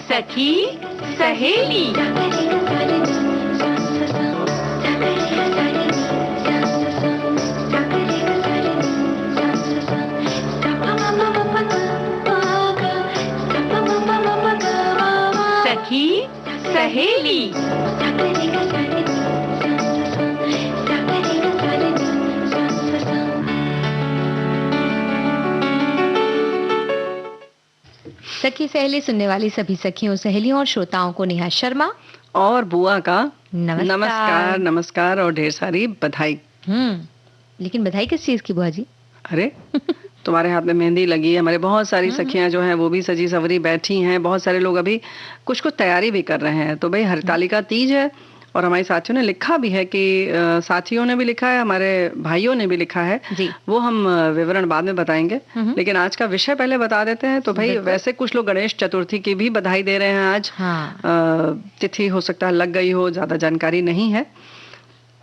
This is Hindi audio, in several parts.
सखी सहेली। सखी सहेली। सखी सहेली सुनने वाली सभी सखियों, सहेलियों और श्रोताओं को नेहा शर्मा और बुआ का नमस्कार। नमस्कार नमस्कार और ढेर सारी बधाई। लेकिन बधाई किस चीज की बुआ जी? अरे तुम्हारे हाथ में मेहंदी लगी है, हमारे बहुत सारी सखियां जो हैं वो भी सजी सवरी बैठी हैं, बहुत सारे लोग अभी कुछ कुछ तैयारी भी कर रहे हैं। तो भाई हरतालिका तीज है और हमारी साथियों ने लिखा भी है कि साथियों ने भी लिखा है, हमारे भाइयों ने भी लिखा है जी। वो हम विवरण बाद में बताएंगे, लेकिन आज का विषय पहले बता देते हैं। तो भाई वैसे कुछ लोग गणेश चतुर्थी की भी बधाई दे रहे हैं आज। तिथि हो सकता है लग गई हो, ज्यादा जानकारी नहीं है,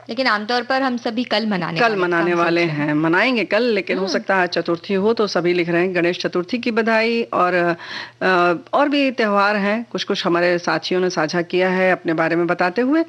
लेकिन आमतौर पर हम सभी कल मनाने वाले हैं, मनाएंगे कल, लेकिन हो सकता है चतुर्थी हो। तो सभी लिख रहे हैं गणेश चतुर्थी की बधाई। और भी त्योहार हैं, कुछ कुछ हमारे साथियों ने साझा किया है अपने बारे में बताते हुए।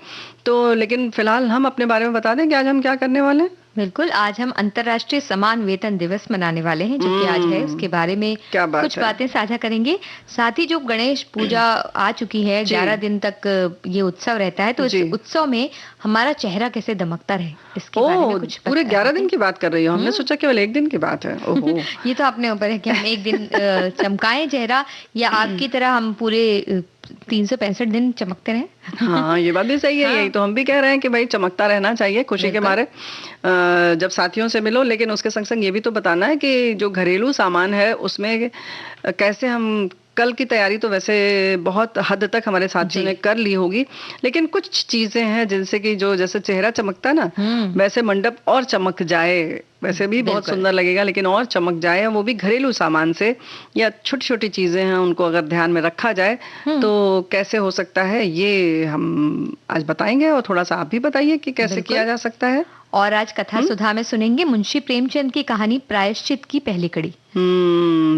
तो लेकिन फिलहाल हम अपने बारे में बता दें कि आज हम क्या करने वाले हैं। बिल्कुल, आज हम अंतर्राष्ट्रीय समान वेतन दिवस मनाने वाले हैं, जो कि आज है। उसके बारे में कुछ बातें साझा करेंगे। साथ ही जो गणेश पूजा आ चुकी है, 11 दिन तक ये उत्सव रहता है, तो इस उत्सव में हमारा चेहरा कैसे दमकता रहे, इसके बारे में कुछ पूरे 11 दिन की बात कर रही हो। हमने सोचा केवल एक दिन की बात है। ओहो ये तो अपने ऊपर है कि हम एक दिन चमकाएं चेहरा, या आपकी तरह हम पूरे 365 दिन चमकते रहे। हाँ, ये बात भी सही है। यही तो हम भी कह रहे हैं कि भाई चमकता रहना चाहिए खुशी के मारे जब साथियों से मिलो। लेकिन उसके संग संग ये भी तो बताना है कि जो घरेलू सामान है उसमें कैसे हम कल की तैयारी तो वैसे बहुत हद तक हमारे साथियों ने कर ली होगी, लेकिन कुछ चीजें हैं जिनसे कि जो जैसे चेहरा चमकता ना, वैसे मंडप और चमक जाए, वैसे भी बहुत सुंदर लगेगा, लेकिन और चमक जाए, वो भी घरेलू सामान से, या छोटी छोटी चीजें हैं उनको अगर ध्यान में रखा जाए तो कैसे हो सकता है, ये हम आज बताएंगे। और थोड़ा सा आप भी बताइए कि कैसे किया जा सकता है। और आज कथा सुधा में सुनेंगे मुंशी प्रेमचंद की कहानी प्रायश्चित की पहली कड़ी।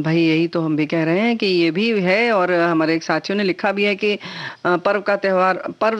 भाई यही तो हम भी कह रहे हैं कि ये भी है। और हमारे एक साथियों ने लिखा भी है कि पर्व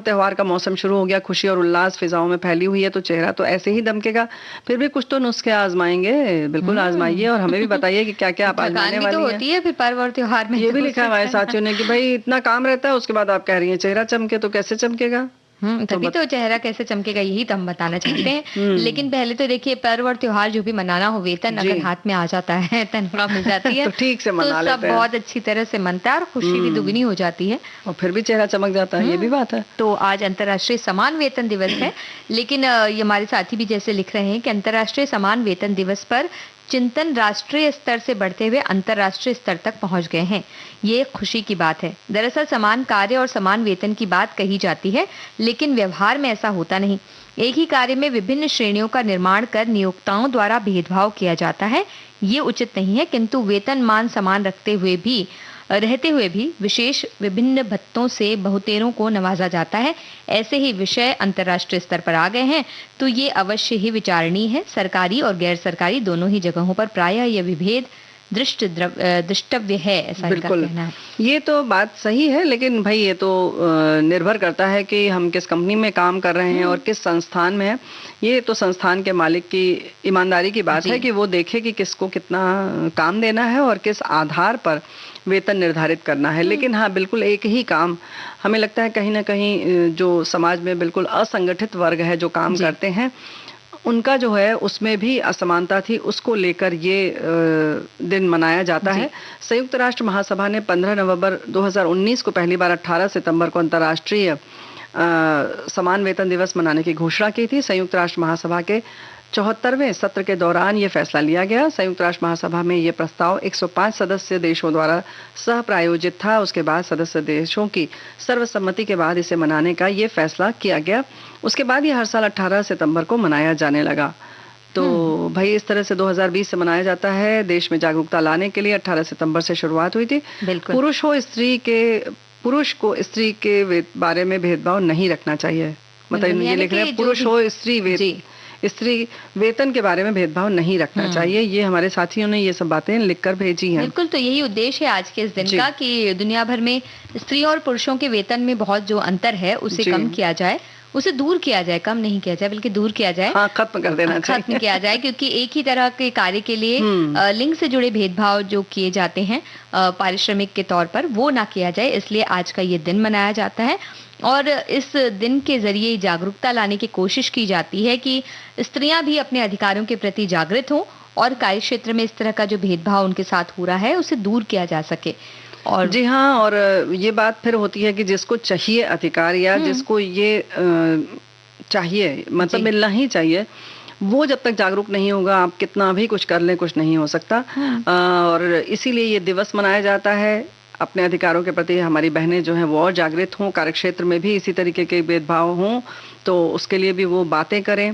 त्योहार का मौसम शुरू हो गया, खुशी और उल्लास फिजाओं में फैली हुई है, तो चेहरा तो ऐसे ही दमकेगा। फिर भी कुछ तो नुस्खे आजमाएंगे, बिल्कुल आजमाइए और हमें भी बताइए कि क्या क्या आप आजमाने वाली हैं। होती है फिर पर्व और त्योहार में। ये भी लिखा है हमारे साथियों ने कि भाई इतना काम रहता है, उसके बाद आप कह रही हैं चेहरा चमके, तो कैसे चमकेगा। तभी तो चेहरा कैसे चमकेगा, यही तो हम बताना चाहते हैं। लेकिन पहले तो देखिए, पर्व और त्योहार जो भी मनाना हो, वेतन अगर हाथ में आ जाता है, तनख्वाह मिल जाती है, तो ठीक से मना लेते हैं, सब बहुत अच्छी तरह से मनता है और खुशी भी दुगनी हो जाती है, और फिर भी चेहरा चमक जाता है। ये भी बात है। तो आज अंतर्राष्ट्रीय समान वेतन दिवस है। लेकिन ये हमारे साथी भी जैसे लिख रहे हैं कि अंतर्राष्ट्रीय समान वेतन दिवस पर चिंतन राष्ट्रीय स्तर से बढ़ते हुए अंतर्राष्ट्रीय स्तर तक पहुंच गए हैं। ये खुशी की बात है। दरअसल समान कार्य और समान वेतन की बात कही जाती है, लेकिन व्यवहार में ऐसा होता नहीं। एक ही कार्य में विभिन्न श्रेणियों का निर्माण कर नियोक्ताओं द्वारा भेदभाव किया जाता है, ये उचित नहीं है। किंतु वेतन मान समान रहते हुए भी विशेष विभिन्न भत्तों से बहुतेरों को नवाजा जाता है। ऐसे ही विषय अंतर्राष्ट्रीय स्तर पर आ गए हैं, तो ये अवश्य ही विचारणीय है। सरकारी और गैर सरकारी दोनों ही जगहों पर प्रायः यह विभेद दृष्टव्य है, ऐसा बिल्कुल कहना है। ये तो बात सही है, लेकिन भाई ये तो निर्भर करता है कि हम किस कंपनी में काम कर रहे हैं और किस संस्थान में है। ये तो संस्थान के मालिक की ईमानदारी की बात है कि वो देखे कि किसको कितना काम देना है और किस आधार पर वेतन निर्धारित करना है। लेकिन हाँ, बिल्कुल एक ही काम, हमें लगता है कहीं ना कहीं जो समाज में बिल्कुल असंगठित वर्ग है जो काम करते हैं, उनका जो है उसमें भी असमानता थी, उसको लेकर ये दिन मनाया जाता है। संयुक्त राष्ट्र महासभा ने 15 नवंबर 2019 को पहली बार 18 सितंबर को अंतर्राष्ट्रीय समान वेतन दिवस मनाने की घोषणा की थी। संयुक्त राष्ट्र महासभा के 74वें सत्र के दौरान ये फैसला लिया गया। संयुक्त राष्ट्र महासभा में ये प्रस्ताव 105 सदस्य देशों द्वारा सह प्रायोजित था। उसके बाद सदस्य देशों की सर्वसम्मति के बाद इसे मनाने का ये फैसला किया गया। उसके बाद ये हर साल 18 सितंबर को मनाया जाने लगा। तो भाई इस तरह से 2020 से मनाया जाता है। देश में जागरूकता लाने के लिए 18 सितंबर से शुरुआत हुई थी। पुरुष को स्त्री के बारे में भेदभाव नहीं रखना चाहिए। मतलब ये लिख रहे हैं पुरुष हो स्त्री वेतन के बारे में भेदभाव नहीं रखना चाहिए। ये हमारे साथियों ने ये सब बातें लिखकर भेजी हैं। बिल्कुल, तो यही उद्देश्य है आज के इस दिन का कि दुनिया भर में स्त्रियों और पुरुषों के वेतन में बहुत जो अंतर है उसे कम किया जाए, उसे दूर किया जाए, कम नहीं किया जाए बल्कि दूर किया जाए। हाँ, खत्म कर देना चाहिए, खत्म किया जाए, क्योंकि एक ही तरह के कार्य के लिए लिंग से जुड़े भेदभाव जो किए जाते हैं पारिश्रमिक के तौर पर, वो ना किया जाए। इसलिए आज का ये दिन मनाया जाता है और इस दिन के जरिए जागरूकता लाने की कोशिश की जाती है कि स्त्रियां भी अपने अधिकारों के प्रति जागृत हों और कार्य क्षेत्र में इस तरह का जो भेदभाव उनके साथ हो रहा है उसे दूर किया जा सके। और जी हाँ, और ये बात फिर होती है कि जिसको चाहिए अधिकार या जिसको ये चाहिए, मतलब मिलना ही चाहिए, वो जब तक जागरूक नहीं होगा आप कितना भी कुछ कर लें कुछ नहीं हो सकता। और इसीलिए ये दिवस मनाया जाता है। अपने अधिकारों के प्रति हमारी बहनें जो हैं वो और जागृत हों, कार्यक्षेत्र में भी इसी तरीके के भेदभाव हों तो उसके लिए भी वो बातें करें,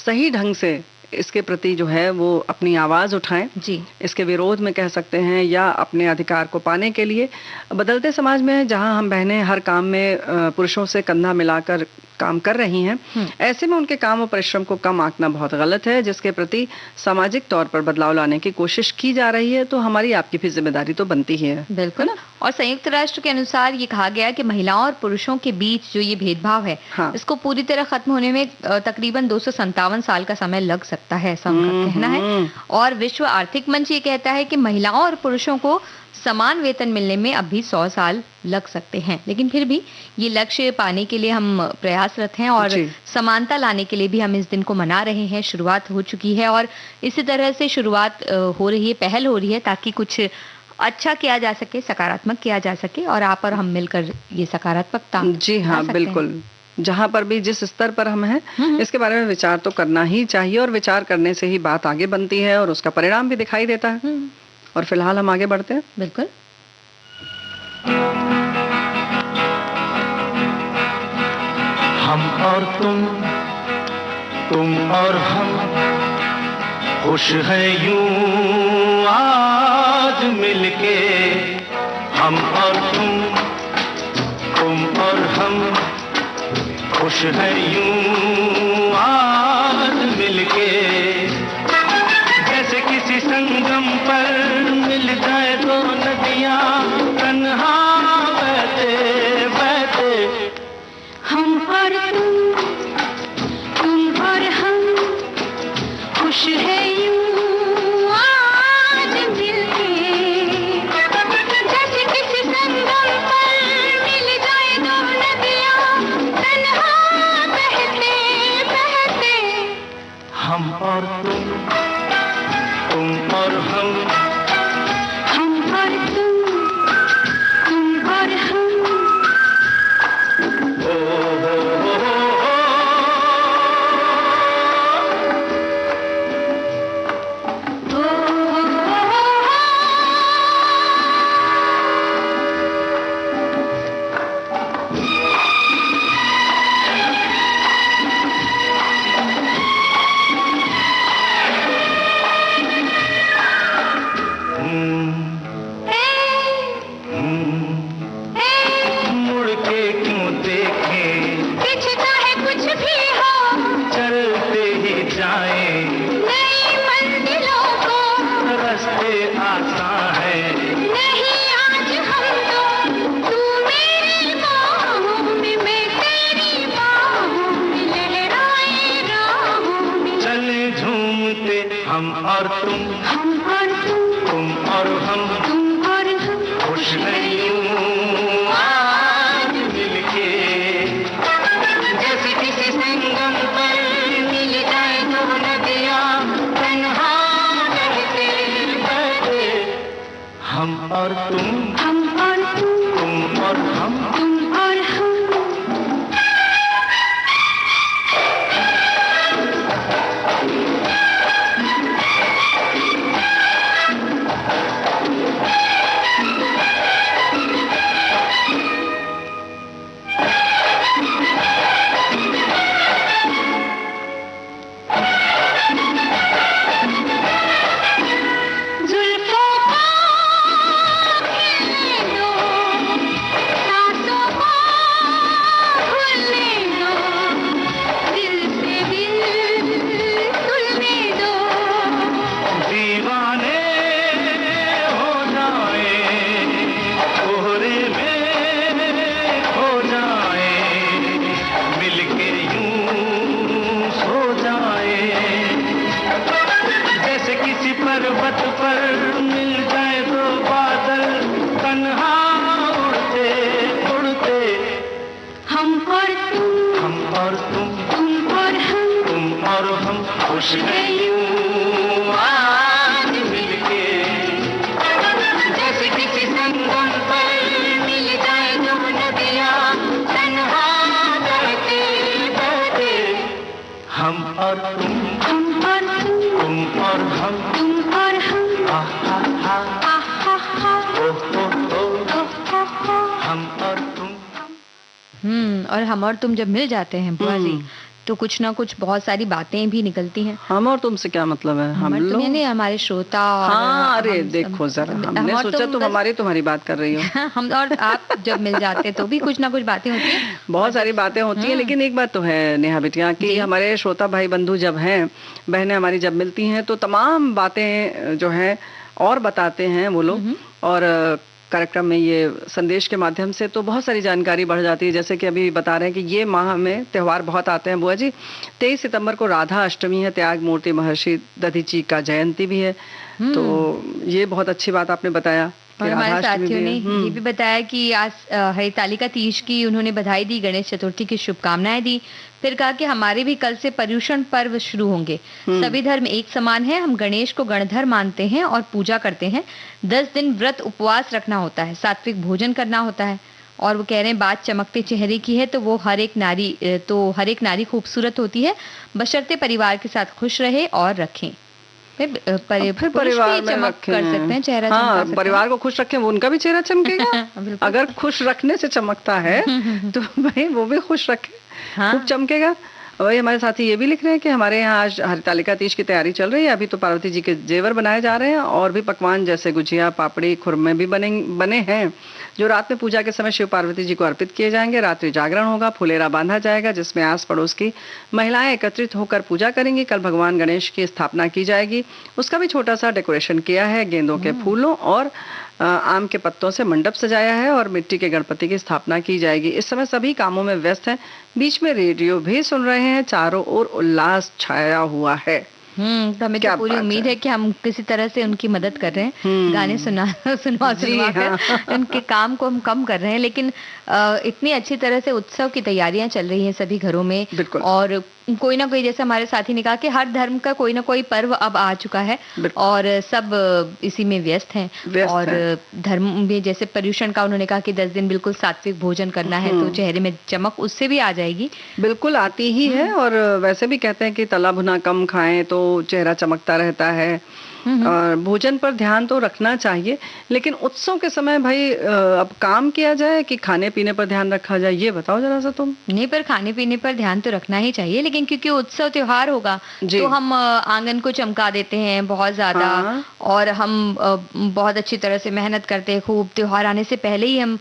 सही ढंग से इसके प्रति जो है वो अपनी आवाज उठाएं जी, इसके विरोध में कह सकते हैं या अपने अधिकार को पाने के लिए। बदलते समाज में जहां हम बहनें हर काम में पुरुषों से कंधा मिलाकर काम कर रही हैं, ऐसे में उनके काम और परिश्रम को कम आंकना बहुत गलत है, जिसके प्रति सामाजिक तौर पर बदलाव लाने की कोशिश की जा रही है। तो हमारी आपकी भी जिम्मेदारी तो बनती ही है। बिल्कुल। और संयुक्त राष्ट्र के अनुसार ये कहा गया कि महिलाओं और पुरुषों के बीच जो ये भेदभाव है, इसको पूरी तरह खत्म होने में तकरीबन 257 साल का समय लग सकता है, ऐसा उनका कहना है। और विश्व आर्थिक मंच ये कहता है कि महिलाओं और पुरुषों को समान वेतन मिलने में अब भी 100 साल लग सकते हैं, लेकिन फिर भी ये लक्ष्य पाने के लिए हम प्रयासरत हैं और समानता लाने के लिए भी हम इस दिन को मना रहे हैं। शुरुआत हो चुकी है और इसी तरह से शुरुआत हो रही है, पहल हो रही है ताकि कुछ अच्छा किया जा सके, सकारात्मक किया जा सके और आप और हम मिलकर ये सकारात्मकता। जी हाँ, बिल्कुल। जहाँ पर भी जिस स्तर पर हम हैं इसके बारे में विचार तो करना ही चाहिए और विचार करने से ही बात आगे बनती है और उसका परिणाम भी दिखाई देता है। और फिलहाल हम आगे बढ़ते हैं। बिल्कुल। हम और तुम और हम खुश हैं यूं आज मिलके। हम और तुम और हम खुश हैं यूं आज मिलके। जैसे किसी संगम पर मिल जाए दो नदियां तन्हा बहते बहते। हम और तुम और हम खुश है यूं आज मिलके। जैसे किसी संगम पर मिल जाए दो नदियां तन्हा बहते बहते। हम और तुम और हम और तुम और हम। हम और तुम और हम खुश नहीं यूं आज मिलके। जैसे किसी संगम पर मिल जाए दो नदियां तन्हा बहते बहते। हम और तुम और तुम और हम और हम। जुल्फों का तट पर मिल जाए दो बादल, तन्हा उड़ते उड़ते, हम और तुम और तुम तुम और हम खुश नहीं यूं आज मिलके। जैसे किसी संगम पर मिल जाए दो नदियाँ, तन्हा बहते बहते, हम और तुम हम और हम, तुम और हम, आहा हा, आहा हा, ओ हो हो, ओ हो, हम और तुम। और हम और तुम जब मिल जाते हैं बुआ जी, तो कुछ ना कुछ बहुत सारी बातें भी निकलती हैं। हम और तुमसे क्या मतलब है? हम और तुम लोग। यानी हमारे श्रोता और हाँ, अरे हम- देखो जरा, हम हमने और सोचा तुम बस- हमारी तुम्हारी बात कर रही हो। हम और आप जब मिल जाते तो भी कुछ ना कुछ बातें होती हैं। बहुत सारी बातें होती हैं, लेकिन एक बात तो है नेहा बिटिया कि जी। हमारे श्रोता भाई बंधु जब हैं, बहनें हमारी जब मिलती हैं, तो तमाम बातें जो हैं और बताते हैं वो लोग। और कार्यक्रम में ये संदेश के माध्यम से तो बहुत सारी जानकारी बढ़ जाती है। जैसे कि अभी बता रहे हैं कि ये माह में त्यौहार बहुत आते हैं बुआ जी। 23 सितंबर को राधा अष्टमी है, त्याग मूर्ति महर्षि दधीची का जयंती भी है। तो ये बहुत अच्छी बात आपने बताया कि और हमारे राधाष्टमी साथियों भी ने है। ये भी बताया कि आज हरितालिका तीज की उन्होंने बधाई दी, गणेश चतुर्थी की शुभकामनाएं दी। फिर कहा कि हमारे भी कल से पर्युषण पर्व शुरू होंगे। सभी धर्म एक समान है, हम गणेश को गणधर मानते हैं और पूजा करते हैं। 10 दिन व्रत उपवास रखना होता है, सात्विक भोजन करना होता है। और वो कह रहे हैं बात चमकते चेहरे की है तो वो हर एक नारी खूबसूरत होती है, बशर्ते परिवार के साथ खुश रहे और रखें। फिर फिर पुरुष परिवार भी में चमक रखें। कर सकते हैं, चेहरा चमका हाँ, सकते हैं। परिवार को खुश रखें, वो उनका भी चेहरा चमकेगा। बिल्कुल। अगर खुश रखने से चमकता है तो भाई वो भी खुश रखे, हाँ। खूब चमकेगा। वही हमारे साथी ये भी लिख रहे हैं कि हमारे यहाँ आज हरितालिका तीज की तैयारी चल रही है। अभी तो पार्वती जी के जेवर बनाए जा रहे हैं और भी पकवान जैसे गुजिया, पापड़ी, खुरमे भी बने हैं, जो रात में पूजा के समय शिव पार्वती जी को अर्पित किए जाएंगे। रात्रि जागरण होगा, फुलेरा बांधा जाएगा, जिसमें आस पड़ोस की महिलाएं एकत्रित होकर पूजा करेंगी। कल भगवान गणेश की स्थापना की जाएगी, उसका भी छोटा सा डेकोरेशन किया है। गेंदों के फूलों और आम के पत्तों से मंडप सजाया है और मिट्टी के गणपति की स्थापना की जाएगी। इस समय सभी कामों में व्यस्त हैं, बीच में रेडियो भी सुन रहे हैं। चारों ओर उल्लास छाया हुआ है। तो हमें क्या तो पूरी बात उम्मीद है। है कि हम किसी तरह से उनकी मदद कर रहे हैं, गाने सुनवा जी, कर हाँ। उनके काम को हम कम कर रहे हैं। लेकिन इतनी अच्छी तरह से उत्सव की तैयारियां चल रही हैं सभी घरों में। बिल्कुल। और कोई ना कोई, जैसे हमारे साथी ने कहा कि हर धर्म का कोई ना कोई पर्व अब आ चुका है बिल्कुल। और सब इसी में व्यस्त हैं। व्यस्त और हैं। धर्म में जैसे पर्युषण का उन्होंने कहा कि 10 दिन बिल्कुल सात्विक भोजन करना है, तो चेहरे में चमक उससे भी आ जाएगी। बिल्कुल आती ही है। और वैसे भी कहते हैं कि तला भुना कम खाएं तो चेहरा चमकता रहता है। और भोजन पर ध्यान तो रखना चाहिए, लेकिन उत्सव के समय भाई अब काम किया जाए कि खाने पीने पर ध्यान रखा जाए, ये बताओ जरा सा तुम। नहीं, पर खाने पीने पर ध्यान तो रखना ही चाहिए, लेकिन क्योंकि उत्सव त्योहार होगा जी। तो हम आंगन को चमका देते हैं बहुत ज्यादा। हाँ। और हम बहुत अच्छी तरह से मेहनत करते हैं खूब। त्योहार आने से पहले ही हम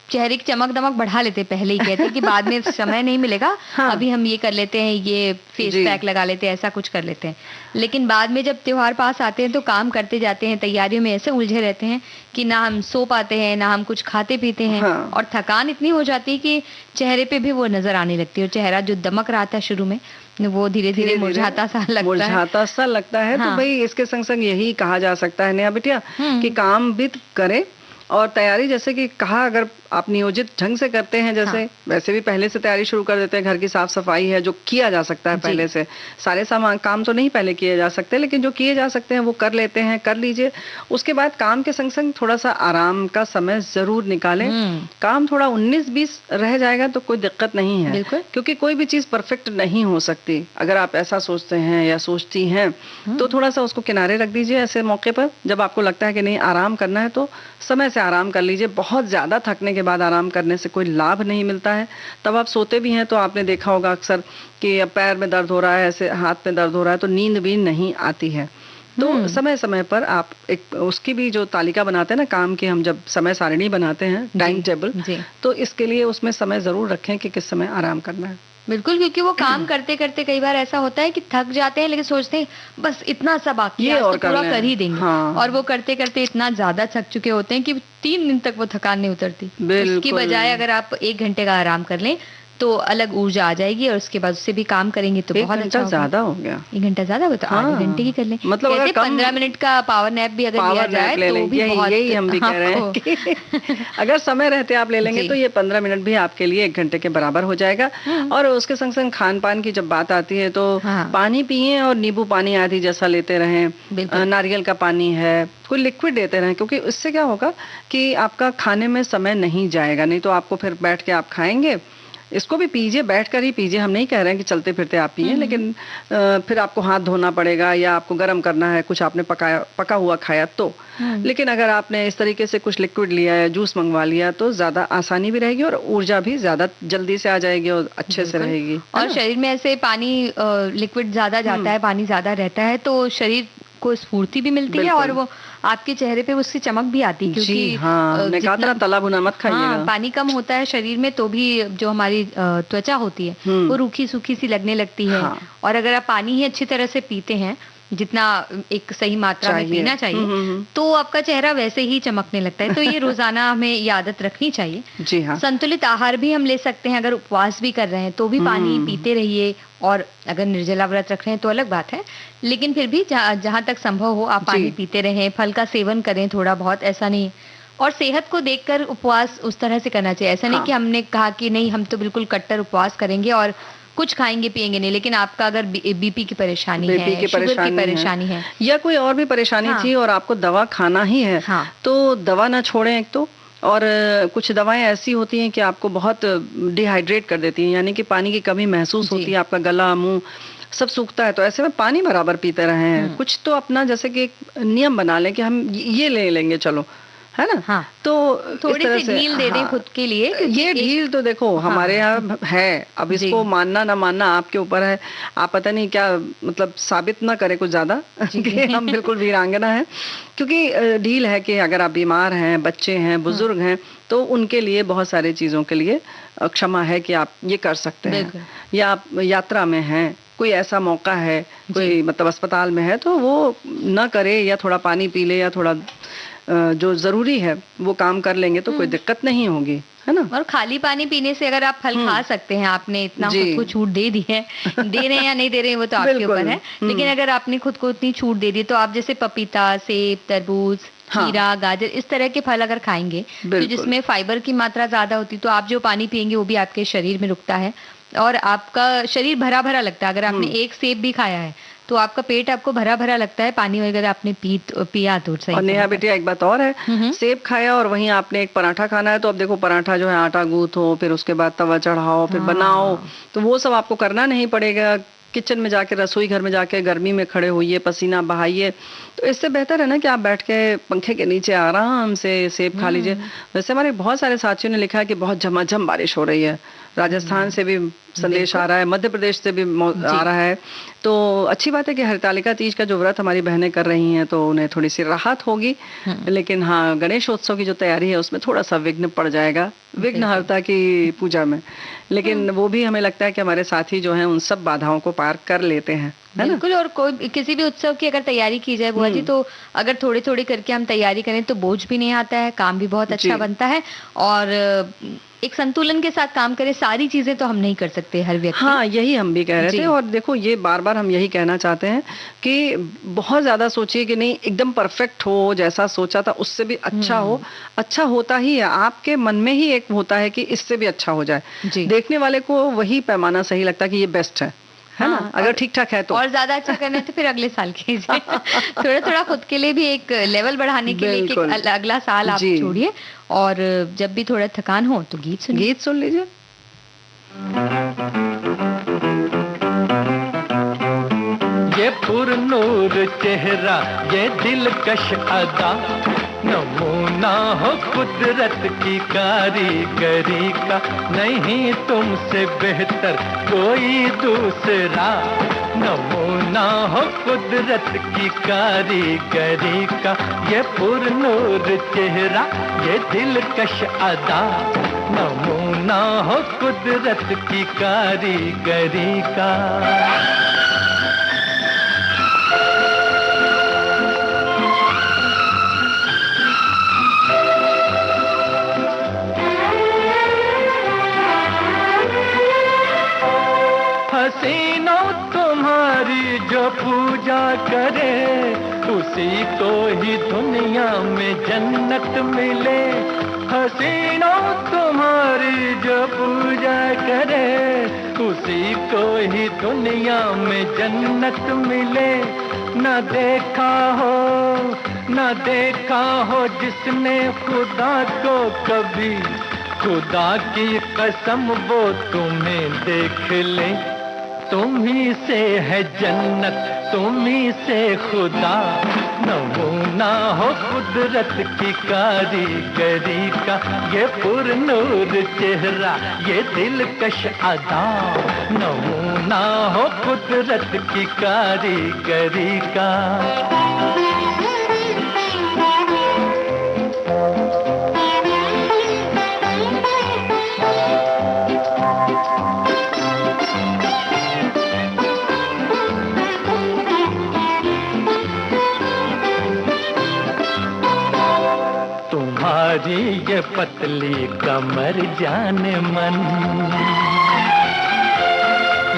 चेहरे की चमक दमक बढ़ा लेते हैं, पहले ही कहते हैं कि बाद में समय नहीं मिलेगा। हाँ। अभी हम ये कर लेते हैं, ये फेस जी। पैक लगा लेते हैं, ऐसा कुछ कर लेते हैं। लेकिन बाद में जब त्योहार पास आते हैं तो काम करते जाते हैं, तैयारियों में ऐसे उलझे रहते हैं कि ना हम सो पाते हैं, ना हम कुछ खाते पीते हैं। हाँ। और थकान इतनी हो जाती है कि चेहरे पे भी वो नजर आने लगती है। और चेहरा जो दमक रहा था शुरू में, वो धीरे धीरे मुरझाता सा लगता है। मुरझाता सा लगता है। हाँ। तो भाई इसके संग संग यही कहा जा सकता है नेहा बिटिया हम्म। कि काम भी करें और तैयारी, जैसे कि कहा, अगर आप नियोजित ढंग से करते हैं, जैसे हाँ। वैसे भी पहले से तैयारी शुरू कर देते हैं। घर की साफ सफाई है जो किया जा सकता है जी। पहले से। सारे सामान काम तो नहीं पहले किए जा सकते, लेकिन जो किए जा सकते हैं वो कर लेते हैं, कर लीजिए। उसके बाद काम के संग संग थोड़ा सा आराम का समय जरूर निकालें। काम थोड़ा 19-20 रह जाएगा तो कोई दिक्कत नहीं है, बिल्कुल। क्योंकि कोई भी चीज परफेक्ट नहीं हो सकती। अगर आप ऐसा सोचते हैं या सोचती हैं तो थोड़ा सा उसको किनारे रख दीजिए। ऐसे मौके पर जब आपको लगता है कि नहीं आराम करना है तो समय से आराम कर लीजिए। बहुत ज्यादा थकने के बाद आराम करने से कोई लाभ नहीं मिलता है। तब आप सोते भी हैं तो आपने देखा होगा अक्सर कि अब पैर में दर्द हो रहा है, ऐसे हाथ में दर्द हो रहा है, तो नींद भी नहीं आती है। तो समय समय पर आप एक उसकी भी जो तालिका बनाते हैं ना काम की, हम जब समय सारणी बनाते हैं, टाइम टेबल, जी। तो इसके लिए उसमें समय जरूर रखें कि किस समय आराम करना है। बिल्कुल, क्योंकि वो काम करते करते कई बार ऐसा होता है कि थक जाते हैं, लेकिन सोचते हैं बस इतना सा बाकी है, ये आज और तो पूरा कर लें। कर ही देंगे। हाँ। और वो करते करते इतना ज्यादा थक चुके होते हैं कि 3 दिन तक वो थकान नहीं उतरती। बिल्कुल। उसकी बजाय अगर आप 1 घंटे का आराम कर लें तो अलग ऊर्जा आ जाएगी और उसके बाद उससे भी काम करेंगे तो एक बहुत अच्छा घंटा होगा। ज्यादा हो गया। 1 घंटा ज्यादा हो तो हाँ। आधे घंटे की कर लें। मतलब अगर कहते कम 15 मिनट का पावर नैप भी अगर लिया पावर जाए नैप ले तो लें, भी यही बहुत यही हम भी कह रहे हैं आपको- कि अगर समय रहते आप ले लेंगे जी। तो ये 15 मिनट भी आपके लिए 1 घंटे के बराबर हो जाएगा। और उसके संग संग खान पान की जब बात आती है तो हाँ। पानी पिए और नींबू पानी आदि जैसा लेते रहें, बिल्कुल। नारियल का पानी है, कोई लिक्विड देते रहें, क्योंकि इससे क्या होगा कि आपका खाने में समय नहीं जाएगा। नहीं तो आपको फिर बैठ के आप खाएंगे, इसको भी पीजिए, बैठ कर ही पीजिए, हम नहीं कह रहे हैं कि चलते फिरते आप पिए, लेकिन फिर आपको हाथ धोना पड़ेगा या आपको गर्म करना है, कुछ आपने पका हुआ खाया तो। लेकिन अगर आपने इस तरीके से कुछ लिक्विड लिया या जूस मंगवा लिया तो ज्यादा आसानी भी रहेगी और ऊर्जा भी ज्यादा जल्दी से आ जाएगी और अच्छे से रहेगी। और शरीर में ऐसे पानी लिक्विड ज्यादा जाता है, पानी ज्यादा रहता है तो शरीर को स्फूर्ति भी मिलती है और वो आपके चेहरे पे उसकी चमक भी आती है, क्योंकि जी हाँ, हमने कहा था ना, तला भुना मत खाइएगा। हाँ, पानी कम होता है शरीर में तो भी जो हमारी त्वचा होती है वो रूखी सूखी सी लगने लगती है। हाँ। और अगर आप पानी ही अच्छी तरह से पीते हैं, जितना एक सही मात्रा में पीना चाहिए, तो आपका चेहरा वैसे ही चमकने लगता है। तो ये रोजाना हमें ये आदत रखनी चाहिए। जी हाँ। संतुलित आहार भी हम ले सकते हैं, अगर उपवास भी कर रहे हैं तो भी पानी पीते रहिए, और अगर निर्जला व्रत रख रहे हैं तो अलग बात है, लेकिन फिर भी जहाँ तक संभव हो आप पानी पीते रहें, फल का सेवन करें थोड़ा बहुत, ऐसा नहीं। और सेहत को देखकर उपवास उस तरह से करना चाहिए, ऐसा नहीं कि हमने कहा कि नहीं हम तो बिल्कुल कट्टर उपवास करेंगे और कुछ खाएंगे पिएंगे नहीं। लेकिन आपका अगर बीपी की परेशानी है, शुगर की परेशानी है या कोई और भी परेशानी थी और आपको दवा खाना ही है, तो दवा ना छोड़ें एक तो। और कुछ दवाएं ऐसी होती हैं कि आपको बहुत डिहाइड्रेट कर देती हैं, यानी कि पानी की कमी महसूस होती है, आपका गला मुंह सब सूखता है, तो ऐसे में पानी बराबर पीते रहें। कुछ तो अपना जैसे कि एक नियम बना लें कि हम ये ले लेंगे, चलो, है ना। हाँ। तो थोड़ी सी ढील दे दें खुद के लिए। ये ढील तो देखो हमारे यहाँ है, अब इसको मानना ना मानना आपके ऊपर है। आप पता नहीं क्या मतलब साबित ना करें कुछ ज्यादा कि हम बिल्कुल वीरांगना है, क्योंकि ढील है कि अगर आप बीमार हैं, बच्चे हैं, बुजुर्ग हैं, तो उनके लिए बहुत सारी चीजों के लिए क्षमा है कि आप ये कर सकते हैं। या आप यात्रा में हैं, कोई ऐसा मौका है, कोई मतलब अस्पताल में है, तो वो ना करे, या थोड़ा पानी पी ले, या थोड़ा जो जरूरी है वो काम कर लेंगे तो कोई दिक्कत नहीं होगी, है ना। और खाली पानी पीने से अगर आप फल खा सकते हैं, आपने इतना खुद को छूट दे दी है, दे रहे हैं या नहीं दे रहे हैं वो तो आपके ऊपर है, लेकिन अगर आपने खुद को इतनी छूट दे दी तो आप जैसे पपीता, सेब, तरबूज, खीरा, गाजर, इस तरह के फल अगर खाएंगे तो जिसमें फाइबर की मात्रा ज्यादा होती, तो आप जो पानी पिएंगे वो भी आपके शरीर में रुकता है और आपका शरीर भरा भरा लगता है। अगर आपने एक सेब भी खाया है तो आपका पेट आपको भरा भरा लगता है, पानी वगैरह आपने पिया तो सही। और नेहा बेटिया एक बात और है, सेब खाया और वहीं आपने एक पराठा खाना है, तो अब देखो पराठा जो है आटा गूंथो, फिर उसके बाद तवा चढ़ाओ, फिर बनाओ, तो वो सब आपको करना नहीं पड़ेगा। किचन में जाके, रसोई घर में जाके गर्मी में खड़े होइए, पसीना बहाइए, तो इससे बेहतर है ना कि आप बैठ के पंखे के नीचे आराम से सेब खा लीजिए। वैसे हमारे बहुत सारे साथियों ने लिखा है कि बहुत झमाझम बारिश हो रही है, राजस्थान से भी संदेश आ रहा है, मध्य प्रदेश से भी आ रहा है, तो अच्छी बात है कि हरितालिका तीज का जो व्रत हमारी बहनें कर रही हैं तो उन्हें थोड़ी सी राहत होगी। लेकिन हाँ, गणेशोत्सव की जो तैयारी है उसमें थोड़ा सा विघ्न पड़ जाएगा, विघ्नहर्ता की पूजा में, लेकिन वो भी हमें लगता है कि हमारे साथी जो हैं उन सब बाधाओं को पार कर लेते हैं, है ना। बिल्कुल। और कोई किसी भी उत्सव की अगर तैयारी की जाए बुआ जी, तो अगर थोड़ी थोड़ी करके हम तैयारी करें तो बोझ भी नहीं आता है, काम भी बहुत अच्छा बनता है और एक संतुलन के साथ काम करें। सारी चीजें तो हम नहीं कर सकते हर व्यक्ति। हाँ, यही हम भी कह रहे थे। और देखो ये बार बार हम यही कहना चाहते हैं कि बहुत ज्यादा सोचिए कि नहीं एकदम परफेक्ट हो, जैसा सोचा था उससे भी अच्छा हो। अच्छा होता ही है, आपके मन में ही एक होता है कि इससे भी अच्छा हो जाए, देखने वाले को वही पैमाना सही लगता है कि ये बेस्ट है ना, अगर ठीक ठाक है तो। और ज्यादा अच्छा करना है तो फिर अगले साल कीजिए। थोड़ा थोड़ा खुद के लिए भी एक लेवल बढ़ाने के लिए अगला साल आप छोड़िए, और जब भी थोड़ा थकान हो तो गीत सुन लीजिए। ये पुरनूर चेहरा, ये दिलकश अदा, नमूना हो कुदरत की कारीगरी का, नहीं तुमसे बेहतर कोई दूसरा, नमूना हो कुदरत की कारीगरी का। ये पुरनूर चेहरा, ये दिलकश अदा, नमूना हो कुदरत की कारीगरी का। हसीनों तुम्हारी जो पूजा करे, उसी को ही दुनिया में जन्नत मिले। हसीनों तुम्हारी जो पूजा करे, उसी को ही दुनिया में जन्नत मिले। न देखा हो जिसने खुदा को कभी, खुदा की कसम वो तुम्हें देख ले। तुम्ही से है जन्नत, तुम्ही से खुदा, नमूना हो कुदरत की कारीगरी का। ये पुरनूर चेहरा, ये दिलकश अदा, नमूना हो कुदरत की कारीगरी का। तुम्हारी ये पतली कमर जाने मन,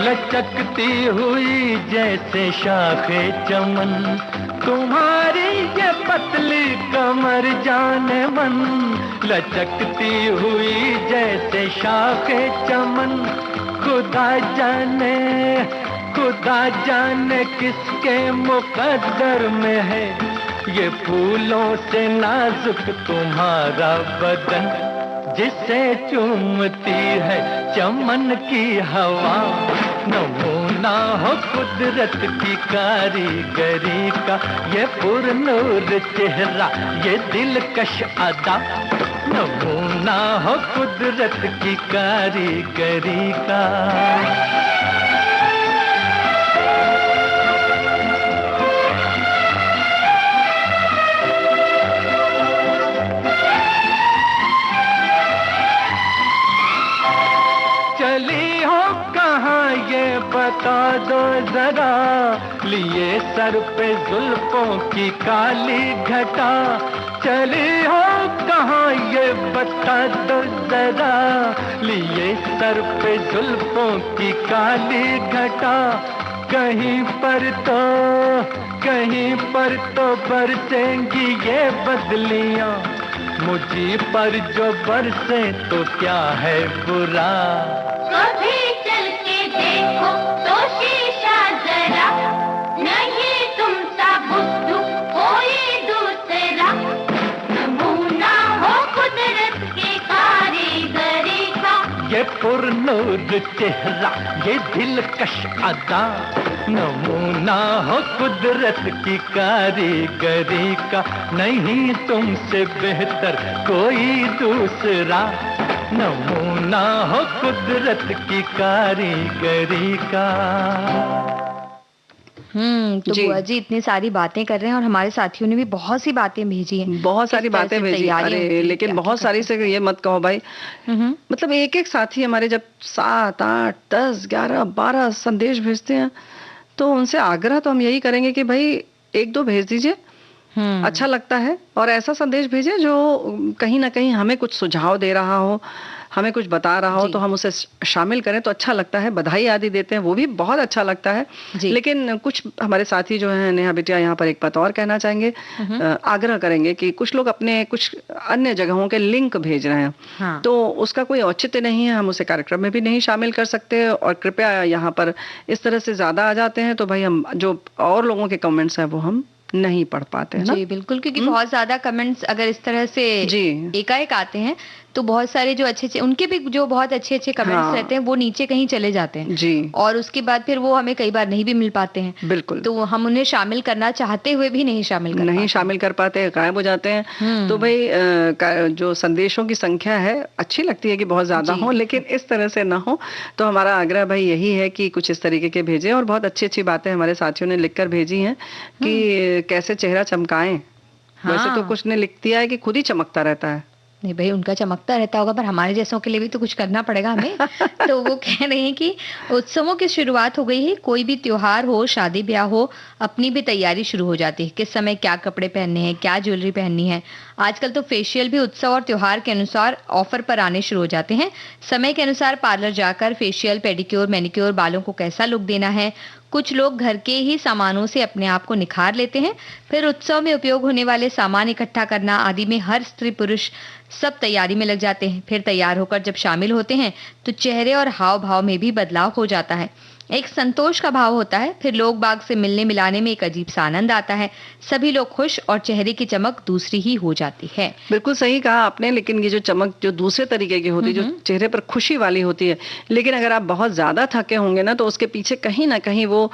लचकती हुई जैसे शाखे चमन। तुम्हारी ये पतली कमर जाने मन, लचकती हुई जैसे शाखे चमन। खुदा जाने किसके मुकद्दर में है ये फूलों से नाजुक तुम्हारा बदन, जिसे चूमती है चमन की हवा। नमूना हो कुदरत की कारीगरी का, ये पुरनूर चेहरा, ये दिलकश अदा, नमूना हो कुदरत की कारीगरी का। चली हो कहाँ ये बता दो जरा, लिए सर पे जुल्फों की काली घटा। चली हो कहाँ ये बता दो जरा, लिए सर पे जुल्फों की काली घटा। कहीं पर तो बरसेंगी ये बदलियां, मुझी पर जो बरसे तो क्या है बुरा। कभी चल के देखो तो शीशा जरा, नहीं तुम सा बुद्धू कोई दूसरा। नमूना हो कुदरत की कारीगरी का, ये पुरनूर चेहरा, ये दिलकश अदा, नमूना हो कुदरत की कारीगरी का। नहीं तुमसे बेहतर कोई दूसरा, नमूना हो कुदरत की कारीगरी का। तो बुआ जी इतनी सारी बातें कर रहे हैं और हमारे साथियों ने भी बहुत सी बातें भेजी हैं। बहुत सारी किस तरह बातें से भेजी। तैयारी अरे होती है, लेकिन क्या बहुत क्या सारी से ये मत कहो भाई। हम्म। मतलब एक एक साथी हमारे जब 7, 8, 10, 11, 12 संदेश भेजते हैं, तो उनसे आग्रह तो हम यही करेंगे कि भाई 1-2 भेज दीजिए, अच्छा लगता है। और ऐसा संदेश भेजें जो कहीं ना कहीं हमें कुछ सुझाव दे रहा हो, हमें कुछ बता रहा हो, तो हम उसे शामिल करें तो अच्छा लगता है। बधाई आदि देते हैं, वो भी बहुत अच्छा लगता है। लेकिन कुछ हमारे साथी जो हैं, नेहा बिटिया, यहाँ पर एक बात और कहना चाहेंगे, आग्रह करेंगे कि कुछ लोग अपने कुछ अन्य जगहों के लिंक भेज रहे हैं। हाँ। तो उसका कोई औचित्य नहीं है, हम उसे कार्यक्रम में भी नहीं शामिल कर सकते। और कृपया यहाँ पर इस तरह से ज्यादा आ जाते हैं तो भाई हम जो और लोगों के कमेंट्स हैं वो हम नहीं पढ़ पाते हैं ना। जी बिल्कुल, क्योंकि बहुत ज्यादा कमेंट्स अगर इस तरह से एकाएक आते हैं तो बहुत सारे जो अच्छे उनके भी जो बहुत अच्छे कमेंट्स रहते हैं वो नीचे कहीं चले जाते हैं जी। और उसके बाद फिर वो हमें कई बार नहीं भी मिल पाते हैं। बिल्कुल। तो हम उन्हें शामिल करना चाहते हुए भी नहीं शामिल कर पाते, गायब हो जाते हैं। तो भाई जो संदेशों की संख्या है अच्छी लगती है कि बहुत ज्यादा हो, लेकिन इस तरह से ना हो। तो हमारा आग्रह भाई यही है कि कुछ इस तरीके के भेजें। और बहुत अच्छी अच्छी बातें हमारे साथियों ने लिखकर भेजी हैं कि कैसे चेहरा चमकाएं। वैसे तो कुछ ने लिख दिया है कि खुद ही चमकता रहता है, नहीं भाई, उनका चमकता रहता होगा, पर हमारे जैसों के लिए भी तो कुछ करना पड़ेगा हमें। तो वो कह रहे हैं कि उत्सवों की शुरुआत हो गई है, कोई भी त्योहार हो, शादी ब्याह हो, अपनी भी तैयारी शुरू हो जाती है। किस समय क्या कपड़े पहनने हैं, क्या ज्वेलरी पहननी है। आजकल तो फेशियल भी उत्सव और त्योहार के अनुसार ऑफर पर आने शुरू हो जाते हैं। समय के अनुसार पार्लर जाकर फेशियल, पेडिक्योर, मैनिक्योर, बालों को कैसा लुक देना है, कुछ लोग घर के ही सामानों से अपने आप को निखार लेते हैं। फिर उत्सव में उपयोग होने वाले सामान इकट्ठा करना आदि में हर स्त्री पुरुष सब तैयारी में लग जाते हैं। फिर तैयार होकर जब शामिल होते हैं तो चेहरे और हाव भाव में भी बदलाव हो जाता है। एक संतोष का भाव होता है। फिर लोग बाग से मिलने मिलाने में एक अजीब सा आनंद आता है। सभी लोग खुश और चेहरे की चमक दूसरी ही हो जाती है। बिल्कुल सही कहा आपने। लेकिन ये जो चमक जो दूसरे तरीके की होती है, जो चेहरे पर खुशी वाली होती है, लेकिन अगर आप बहुत ज्यादा थके होंगे ना तो उसके पीछे कहीं ना कहीं वो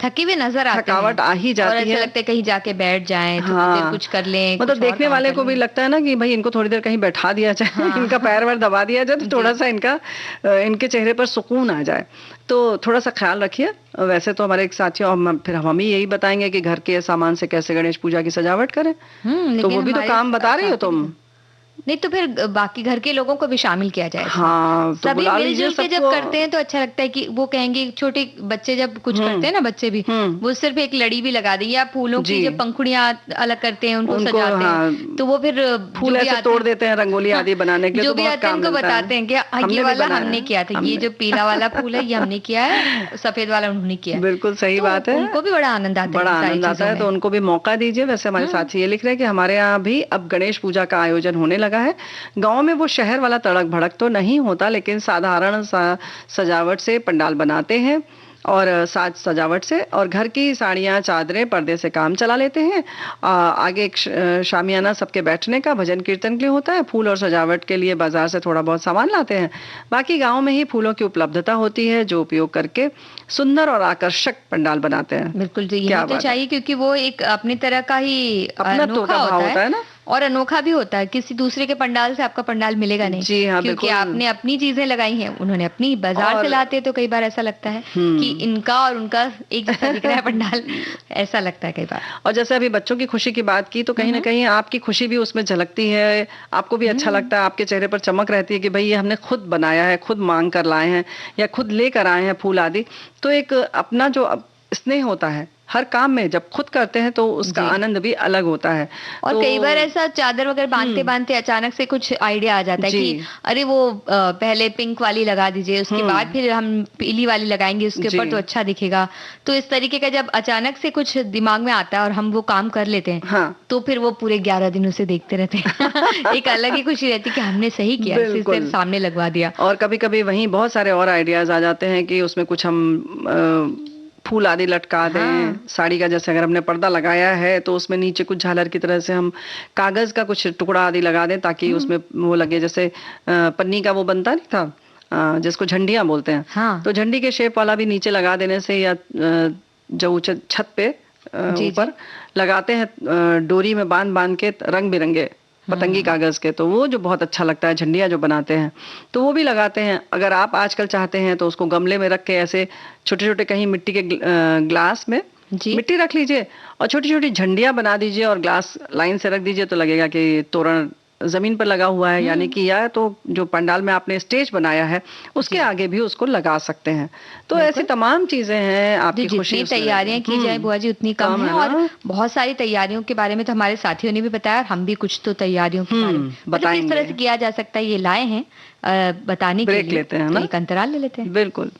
थके हुए नजर आते हैं, थकावट आ ही और जाती ऐसा है। लगता है कहीं जाके बैठ जाएं, थोड़ी देर कुछ कर लें, मतलब कुछ और देखने काम वाले कर को भी लें। लगता है ना कि भाई इनको थोड़ी देर कहीं बैठा दिया जाए, इनका पैर वैर दबा दिया जाए, तो थोड़ा सा इनके चेहरे पर सुकून आ जाए। तो थोड़ा सा ख्याल रखिए। वैसे तो हमारे एक साथियों फिर हम ही यही बताएंगे कि घर के सामान से कैसे गणेश पूजा की सजावट करें। तो लेकिन वो भी तो हमारे काम बता रही हो साथी तुम। भी- नहीं तो फिर बाकी घर के लोगों को भी शामिल किया जाए इसमें। हाँ, तो सभी बुला लीजिए मिलजुल के जब सबको। करते हैं तो अच्छा लगता है कि वो कहेंगे, छोटे बच्चे जब कुछ करते हैं ना, बच्चे भी, वो सिर्फ एक लड़ी भी लगा देंगे, या फूलों की जी। जब पंखुड़ियां अलग करते हैं उनको उनको, सजाते हाँ, हैं, तो वो फिर फूल जो भी ऐसे आते तोड़ हैं- देते हैं रंगोली आदि बनाने के लिए, जो तो भी बहुत आते हैं काम उनको मिलता है। बताते हैं कि हमने ये भी वाला बनाया हमने है, किया था, ये जो पीला वाला फूल है ये हमने किया है, सफेद वाला उन्होंने किया है। बिल्कुल सही तो बात है। उनको भी बड़ा आनंद आता है बड़ा इन सारी आनंद आता चीजों है, में। तो उनको भी मौका दीजिए। वैसे हमारे साथी ये लिख रहे हैं कि हमारे यहाँ भी अब गणेश पूजा का आयोजन होने लगा है। गांव में वो शहर वाला तड़क भड़क तो नहीं होता, लेकिन साधारण सजावट से पंडाल बनाते हैं, और साज सजावट से, और घर की साड़ियाँ, चादरें, पर्दे से काम चला लेते हैं। आगे एक शामियाना सबके बैठने का, भजन कीर्तन के लिए होता है। फूल और सजावट के लिए बाजार से थोड़ा बहुत सामान लाते हैं। बाकी गांव में ही फूलों की उपलब्धता होती है, जो उपयोग करके सुंदर और आकर्षक पंडाल बनाते हैं। बिल्कुल जी, क्या यही तो बात है। चाहिए, क्योंकि वो एक अपनी तरह का ही अपनत्व अनोखा का भाव होता है ना। और अनोखा भी होता है। किसी दूसरे के पंडाल से आपका पंडाल मिलेगा नहीं। जी हाँ, क्योंकि बिल्कुल। आपने अपनी चीजें लगाई हैं, उन्होंने अपनी। बाजार से लाते हैं तो कई बार ऐसा लगता है कि इनका और उनका एक जैसा दिख रहा है पंडाल, ऐसा लगता है कई बार। और जैसे अभी बच्चों की खुशी की बात की, तो कहीं ना कहीं आपकी खुशी भी उसमें झलकती है। आपको भी अच्छा लगता है, आपके चेहरे पर चमक रहती है कि भाई ये हमने खुद बनाया है, खुद मांग कर लाए हैं, या खुद लेकर आए हैं फूल आदि। तो एक अपना जो स्नेह होता है हर काम में, जब खुद करते हैं तो उसका आनंद भी अलग होता है। और तो कई बार ऐसा चादर वगैरह बांधते बांधते अचानक से कुछ आइडिया आ जाता है कि अरे वो पहले पिंक वाली लगा दीजिए, उसके बाद फिर हम पीली वाली लगाएंगे उसके ऊपर तो अच्छा दिखेगा। तो इस तरीके का जब अचानक से कुछ दिमाग में आता है और हम वो काम कर लेते हैं, हाँ। तो फिर वो पूरे 11 दिन उसे देखते रहते हैं। एक अलग ही खुशी रहती है कि हमने सही किया, सिर्फ सामने लगवा दिया। और कभी कभी वहीं बहुत सारे और आइडियाज आ जाते हैं कि उसमें कुछ हम फूल आदि लटका दें। साड़ी का जैसे अगर हमने पर्दा लगाया है तो उसमें नीचे कुछ झालर की तरह से हम कागज का कुछ टुकड़ा आदि लगा दें, ताकि उसमें वो लगे, जैसे पन्नी का वो बनता नहीं था जिसको झंडियां बोलते हैं। हाँ। तो झंडी के शेप वाला भी नीचे लगा देने से, या जो छत पे ऊपर लगाते हैं डोरी में बांध बांध के रंग बिरंगे पतंगी कागज के, तो वो जो बहुत अच्छा लगता है, झंडियां जो बनाते हैं तो वो भी लगाते हैं। अगर आप आजकल चाहते हैं तो उसको गमले में रख के ऐसे छोटे छोटे कहीं मिट्टी के ग्लास में मिट्टी रख लीजिए और छोटी छोटी झंडियां बना दीजिए और ग्लास लाइन से रख दीजिए, तो लगेगा कि तोरण जमीन पर लगा हुआ है। यानी कि या तो जो पंडाल में आपने स्टेज बनाया है उसके आगे भी उसको लगा सकते हैं। तो ऐसी तमाम चीजें हैं। आपकी खुशी, जितनी तैयारियां की जाए बुआ जी उतनी कम है। और बहुत सारी तैयारियों के बारे में तो हमारे साथियों ने भी बताया, और हम भी कुछ तो तैयारियों के बारे में मतलब किस तरह से किया जा सकता है ये लाए हैं बताने के लिए। ब्रेक लेते हैं ना, एक अंतराल ले लेते हैं। बिल्कुल।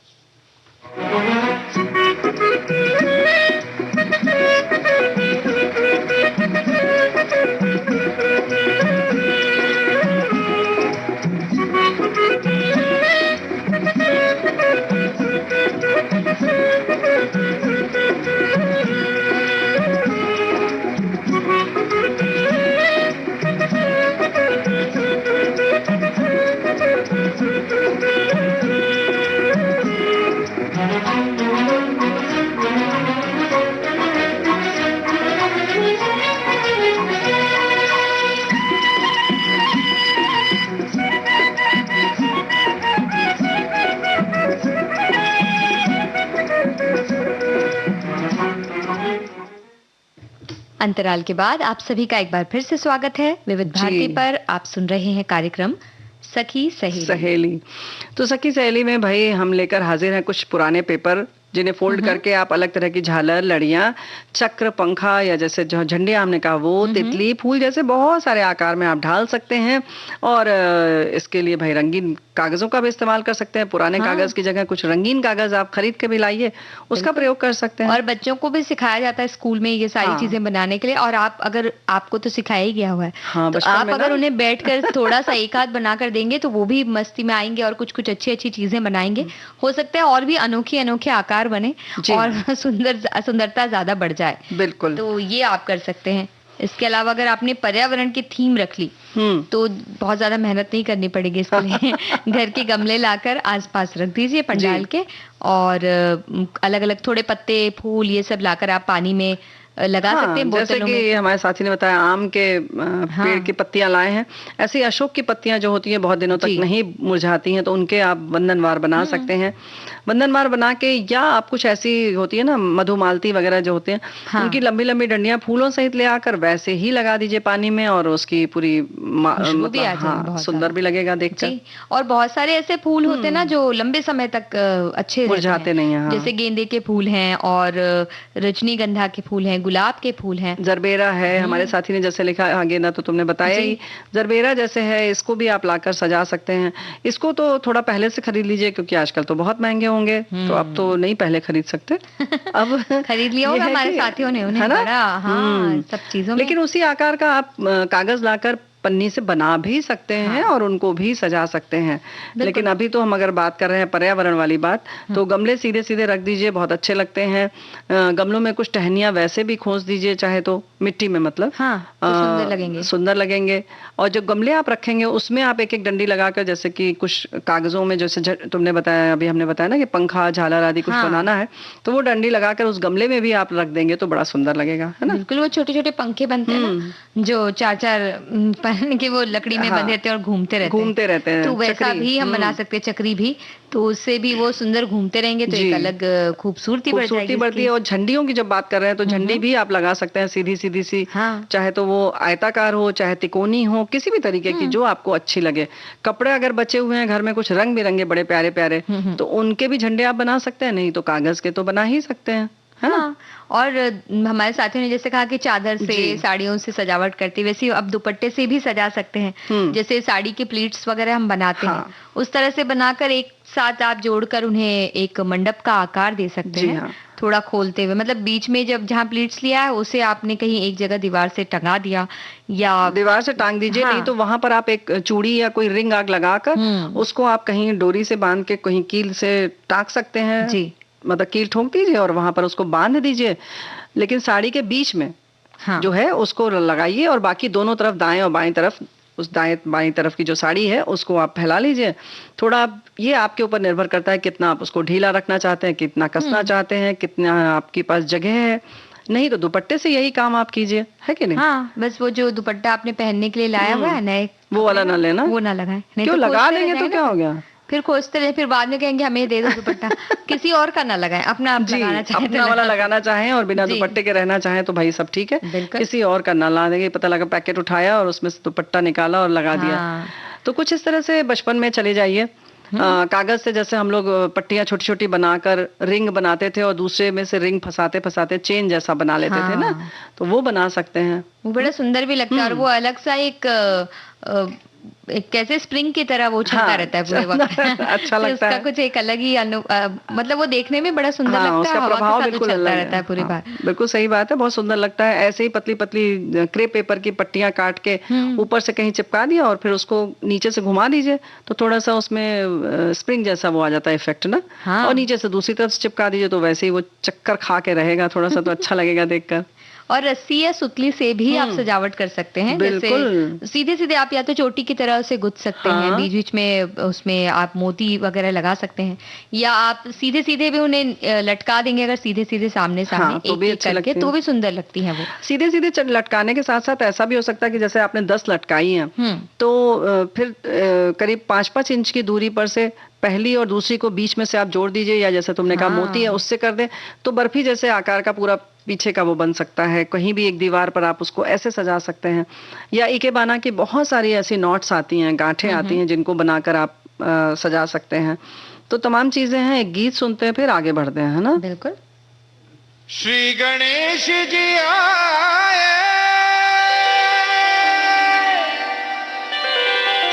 अंतराल के बाद आप सभी का एक बार फिर से स्वागत है विविध भारती पर। आप सुन रहे हैं कार्यक्रम सखी सहेली। तो सखी सहेली में भाई हम लेकर हाजिर हैं कुछ पुराने पेपर, जिन्हें फोल्ड करके आप अलग तरह की झालर, लड़ियां, चक्र, पंखा या जैसे जो झंडे हमने कहा वो, तितली, फूल जैसे बहुत सारे आकार में आप ढाल सकते हैं। और इसके लिए भाई रंगीन कागजों का भी इस्तेमाल कर सकते हैं। पुराने कागज की जगह कुछ रंगीन कागज आप खरीद के भी लाइए, उसका प्रयोग कर सकते हैं। और बच्चों को भी सिखाया जाता है स्कूल में ये सारी चीजें बनाने के लिए। और आप अगर आपको तो सिखाया ही गया हुआ है, तो आप अगर उन्हें बैठकर थोड़ा सा एक हाथ बनाकर देंगे तो वो भी मस्ती में आएंगे और कुछ कुछ अच्छी अच्छी चीजें बनाएंगे। हो सकता है और भी अनोखे अनोखे आकार बने और सुंदरता ज्यादा बढ़ जाए। बिल्कुल, तो ये आप कर सकते हैं। इसके अलावा अगर आपने पर्यावरण की थीम रख ली तो बहुत ज्यादा मेहनत नहीं करनी पड़ेगी इसके लिए। घर के गमले लाकर आसपास रख दीजिए पंडाल के, और अलग अलग थोड़े पत्ते, फूल ये सब लाकर आप पानी में लगा सकते हैं। जैसे कि हमारे साथी ने बताया आम के पेड़ की पत्तियां लाए हैं, ऐसे ही अशोक की पत्तियां जो होती हैं बहुत दिनों तक नहीं मुरझाती हैं, तो उनके आप बंधनवार बना सकते हैं। बंधनवार बना के, या आप कुछ ऐसी होती है ना मधुमालती वगैरह जो होते हैं, उनकी लंबी लंबी डंडियां फूलों सहित ले आकर वैसे ही लगा दीजिए पानी में, और उसकी पूरी सुंदर भी लगेगा देखकर। और बहुत सारे ऐसे फूल होते हैं ना जो लंबे समय तक अच्छे मुरझाते नहीं है, जैसे गेंदे के फूल हैं और रजनीगंधा के फूल हैं, गुलाब के फूल हैं, जरबेरा है। हमारे साथी ने जैसे लिखा, गेंदा तो तुमने बताया ही, जरबेरा जैसे है, इसको भी आप लाकर सजा सकते हैं। इसको तो थोड़ा पहले से खरीद लीजिए क्योंकि आजकल तो बहुत महंगे होंगे, तो अब तो नहीं पहले खरीद सकते। अब खरीद लिया होगा हमारे साथियों ने, उन्हें बड़ा सब चीजों में। लेकिन उसी आकार का आप कागज लाकर पन्नी से बना भी सकते हैं और उनको भी सजा सकते हैं। लेकिन अभी तो हम अगर बात कर रहे हैं पर्यावरण वाली बात, तो गमले सीधे सीधे रख दीजिए, बहुत अच्छे लगते हैं। गमलों में कुछ टहनियां वैसे भी खोस दीजिए, चाहे तो मिट्टी में, मतलब तो सुंदर लगेंगे। और जो गमले आप रखेंगे उसमें आप एक एक डंडी लगाकर, जैसे कि कुछ कागजों में, जैसे तुमने बताया, अभी हमने बताया ना कि पंखा, झालर आदि कुछ बनाना है, तो वो डंडी लगाकर उस गमले में भी आप रख देंगे तो बड़ा सुंदर लगेगा, है ना। बिल्कुल, वो छोटे छोटे पंखे बनते हैं ना, जो चार चार कि वो लकड़ी में बंधे रहते हैं और घूमते रहते हैं, तो वैसा भी हम बना सकते हैं, चक्री भी, तो उससे भी वो सुंदर घूमते रहेंगे तो एक अलग खूबसूरती बढ़ती है। और झंडियों की जब बात कर रहे हैं तो झंडी भी आप लगा सकते हैं, सीधी सीधी सी, चाहे तो वो आयताकार हो, चाहे तिकोनी हो, किसी भी तरीके की जो आपको अच्छी लगे। कपड़े अगर बचे हुए हैं घर में कुछ रंग बिरंगे बड़े प्यारे प्यारे, तो उनके भी झंडे आप बना सकते हैं, नहीं तो कागज के तो बना ही सकते हैं, है ना। और हमारे साथियों ने जैसे कहा कि चादर से, साड़ियों से सजावट करते, वैसे अब दुपट्टे से भी सजा सकते हैं। जैसे साड़ी के प्लीट्स वगैरह हम बनाते हैं, उस तरह से बनाकर एक साथ आप जोड़कर उन्हें एक मंडप का आकार दे सकते हैं। थोड़ा खोलते हुए, मतलब बीच में जब जहाँ प्लीट्स लिया है उसे आपने कहीं एक जगह दीवार से टंगा दिया या दीवार से टांग दीजिए, नहीं तो वहां पर आप एक चूड़ी या कोई रिंग आग लगाकर उसको आप कहीं डोरी से बांध के कहीं कील से टांग सकते हैं जी, मतलब कील ठोक दीजिए और वहां पर उसको बांध दीजिए। लेकिन साड़ी के बीच में जो है उसको लगाइए, और बाकी दोनों तरफ, दाएं और बाएं तरफ, उस दाएं बाएं तरफ की जो साड़ी है उसको आप फैला लीजिए। थोड़ा ये आपके ऊपर निर्भर करता है कितना आप उसको ढीला रखना चाहते हैं, कितना कसना चाहते हैं, कितना आपके पास जगह है। नहीं तो दुपट्टे से यही काम आप कीजिए, है कि नहीं। हाँ, बस वो जो दुपट्टा आपने पहनने के लिए लाया हुआ है नए, वो वाला ना लेना, वो ना लगाए। क्यों, लगा देंगे तो क्या हो गया, फिर खोजते रहे, फिर बाद में कहेंगे हमें दे दो दुपट्टा। किसी और का ना लगाएं, अपना आप लगाना चाहें, अपना वाला लगाना चाहें और बिना दुपट्टे के रहना चाहें तो भाई सब ठीक है। किसी और का ना ला देंगे, पता लगा पैकेट उठाया और उसमें से दुपट्टा निकाला और लगा दिया। तो कुछ इस तरह से बचपन में चले जाइए। कागज से जैसे हम लोग पट्टियां छोटी छोटी बनाकर रिंग बनाते थे और दूसरे में से रिंग फंसाते फंसाते चेन जैसा बना लेते थे ना, तो वो बना सकते हैं। वो बड़ा सुंदर भी लगता है, और वो अलग सा एक कैसे स्प्रिंग की तरह वो चलता रहता है पूरे वक्त। अच्छा लगता है, उसका कुछ एक अलग ही मतलब वो देखने में बड़ा सुंदर लगता है, उसका प्रभाव बिल्कुल चलता रहता है पूरी बार। बिल्कुल सही बात है, बहुत सुंदर लगता है। ऐसे ही पतली पतली क्रेप पेपर की पट्टियां काट के ऊपर से कहीं चिपका दिया और फिर उसको नीचे से घुमा दीजिए, तो थोड़ा सा उसमें स्प्रिंग जैसा वो आ जाता है इफेक्ट ना। और नीचे से दूसरी तरफ से चिपका दीजिए तो वैसे ही वो चक्कर खा के रहेगा, थोड़ा सा तो अच्छा लगेगा देखकर। और रस्सी या सुतली से भी आप सजावट कर सकते हैं। जैसे सीधे सीधे आप या तो चोटी की तरह से गुथ सकते हैं, बीच बीच में उसमें आप मोती वगैरह लगा सकते हैं, या आप सीधे सीधे भी उन्हें लटका देंगे अगर सीधे सीधे सामने सामने तो भी अच्छे करके, तो भी सुंदर लगती है वो। सीधे सीधे लटकाने के साथ साथ ऐसा भी हो सकता है कि जैसे आपने 10 लटकाई हैं तो फिर करीब 5-5 इंच की दूरी पर से पहली और दूसरी को बीच में से आप जोड़ दीजिए, या जैसे तुमने कहा मोती है उससे कर दे, तो बर्फी जैसे आकार का पूरा पीछे का वो बन सकता है, कहीं भी एक दीवार पर आप उसको ऐसे सजा सकते हैं, या इकेबाना की बहुत सारी ऐसी नॉट्स आती हैं, गांठें आती हैं जिनको बनाकर आप सजा सकते हैं। तो तमाम चीजें हैं। एक गीत सुनते हैं फिर आगे बढ़ते हैं, है ना? बिल्कुल। श्री गणेश जी आए,